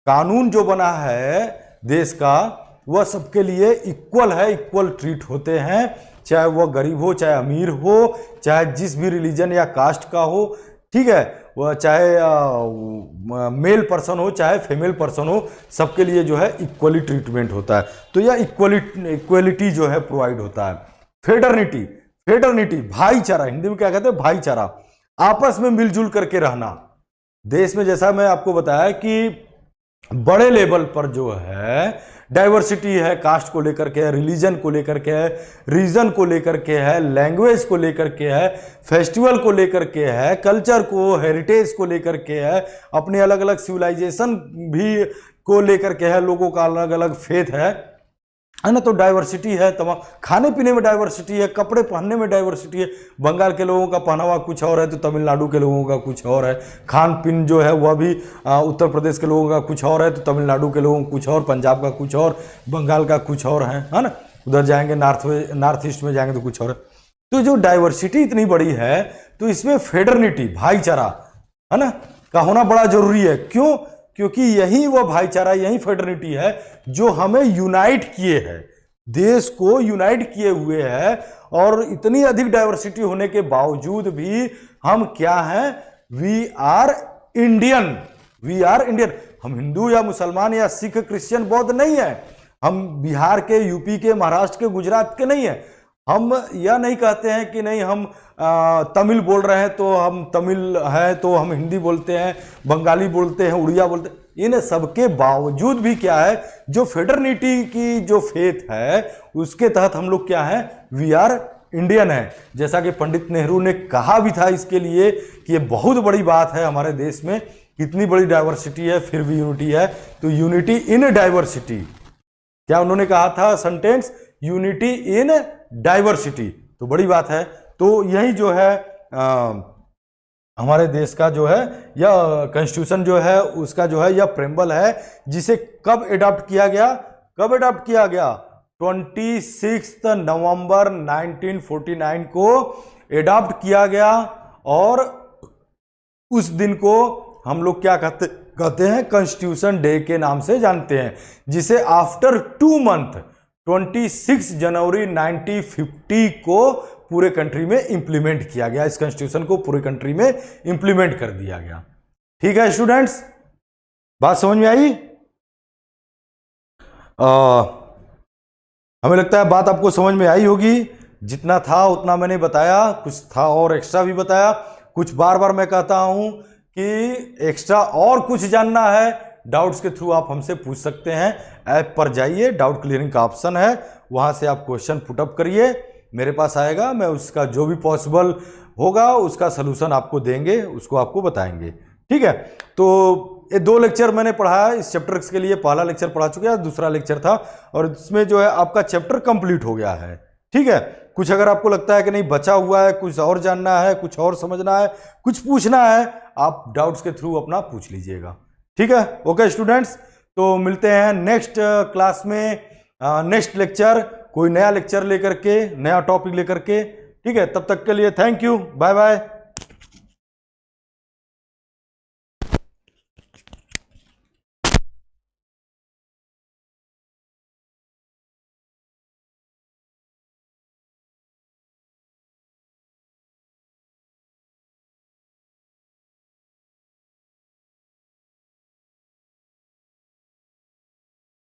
[SPEAKER 1] कानून जो बना है देश का वह सबके लिए इक्वल है, इक्वल ट्रीट होते हैं, चाहे वह गरीब हो, चाहे अमीर हो, चाहे जिस भी रिलीजन या कास्ट का हो, ठीक है, वह चाहे मेल पर्सन हो चाहे फीमेल पर्सन हो, सबके लिए जो है इक्वली ट्रीटमेंट होता है। तो यह इक्वलिटी जो है प्रोवाइड होता है। फेटर्निटी, भाईचारा, हिंदी में क्या कहते हैं, भाईचारा, आपस में मिलजुल करके रहना। देश में जैसा मैं आपको बताया कि बड़े लेवल पर जो है डाइवर्सिटी है, कास्ट को लेकर के है, रिलीजन को लेकर के है, रीजन को लेकर के है, लैंग्वेज को लेकर के है, फेस्टिवल को लेकर के है, कल्चर को, हेरिटेज को लेकर के है, अपने अलग अलग सिविलाइजेशन भी को लेकर के है, लोगों का अलग अलग फेथ है ना। तो डाइवर्सिटी है, तमाम खाने पीने में डाइवर्सिटी है, कपड़े पहनने में डाइवर्सिटी है। बंगाल के लोगों का पहनावा कुछ और है तो तमिलनाडु के लोगों का कुछ और है। खान पीन जो है वह भी उत्तर प्रदेश के लोगों का कुछ और है तो तमिलनाडु के लोगों का कुछ और, पंजाब का कुछ और, बंगाल का कुछ और है ना। उधर जाएंगे नॉर्थ ईस्ट में जाएंगे तो कुछ और है। तो जो डाइवर्सिटी इतनी बड़ी है तो इसमें फेडरनिटी, भाईचारा है ना, का होना बड़ा जरूरी है। क्यों? क्योंकि यही वो भाईचारा, यही फेडरनिटी है जो हमें यूनाइट किए है, देश को यूनाइट किए हुए है। और इतनी अधिक डाइवर्सिटी होने के बावजूद भी हम क्या हैं, we are Indian, we are Indian. हम हिंदू या मुसलमान या सिख, क्रिश्चियन, बौद्ध नहीं है। हम बिहार के, यूपी के, महाराष्ट्र के, गुजरात के नहीं है। हम यह नहीं कहते हैं कि नहीं हम तमिल बोल रहे हैं तो हम तमिल है तो हम हिंदी बोलते हैं, बंगाली बोलते हैं, उड़िया बोलते हैं। इन सबके बावजूद भी क्या है, जो फेडरनिटी की जो फेथ है उसके तहत हम लोग क्या है, वी आर इंडियन है। जैसा कि पंडित नेहरू ने कहा भी था इसके लिए कि ये बहुत बड़ी बात है हमारे देश में, इतनी बड़ी डाइवर्सिटी है फिर भी यूनिटी है। तो यूनिटी इन डाइवर्सिटी, क्या उन्होंने कहा था सेंटेंस, यूनिटी इन डाइवर्सिटी। तो बड़ी बात है। तो यही जो है हमारे देश का जो है यह कॉन्स्टिट्यूशन जो है उसका जो है यह प्रेम्बल है, जिसे कब एडॉप्ट किया गया, कब एडॉप्ट किया गया, 26 नवंबर 1949 को एडॉप्ट किया गया। और उस दिन को हम लोग क्या कहते हैं, कॉन्स्टिट्यूशन डे के नाम से जानते हैं, जिसे आफ्टर 2 मंथ 26 जनवरी 1950 को पूरे कंट्री में इंप्लीमेंट किया गया। इस कॉन्स्टिट्यूशन को पूरे कंट्री में इंप्लीमेंट कर दिया गया। ठीक है स्टूडेंट्स, बात समझ में आई? हमें लगता है बात आपको समझ में आई होगी। जितना था उतना मैंने बताया, कुछ था और एक्स्ट्रा भी बताया। कुछ बार बार मैं कहता हूं कि एक्स्ट्रा और कुछ जानना है, डाउट्स के थ्रू आप हमसे पूछ सकते हैं। ऐप पर जाइए, डाउट क्लियरिंग का ऑप्शन है, वहां से आप क्वेश्चन पुटअप करिए, मेरे पास आएगा, मैं उसका जो भी पॉसिबल होगा उसका सलूशन आपको देंगे, उसको आपको बताएंगे। ठीक है, तो ये 2 लेक्चर मैंने पढ़ाया इस चैप्टर के लिए। पहला लेक्चर पढ़ा चुके हैं, दूसरा लेक्चर था, और इसमें जो है आपका चैप्टर कंप्लीट हो गया है। ठीक है, कुछ अगर आपको लगता है कि नहीं बचा हुआ है, कुछ और जानना है, कुछ और समझना है, कुछ पूछना है, आप डाउट्स के थ्रू अपना पूछ लीजिएगा। ठीक है, ओके स्टूडेंट्स, तो मिलते हैं नेक्स्ट क्लास में, नेक्स्ट लेक्चर, कोई नया लेक्चर लेकर के, नया टॉपिक लेकर के। ठीक है, तब तक के लिए थैंक यू, बाय बाय।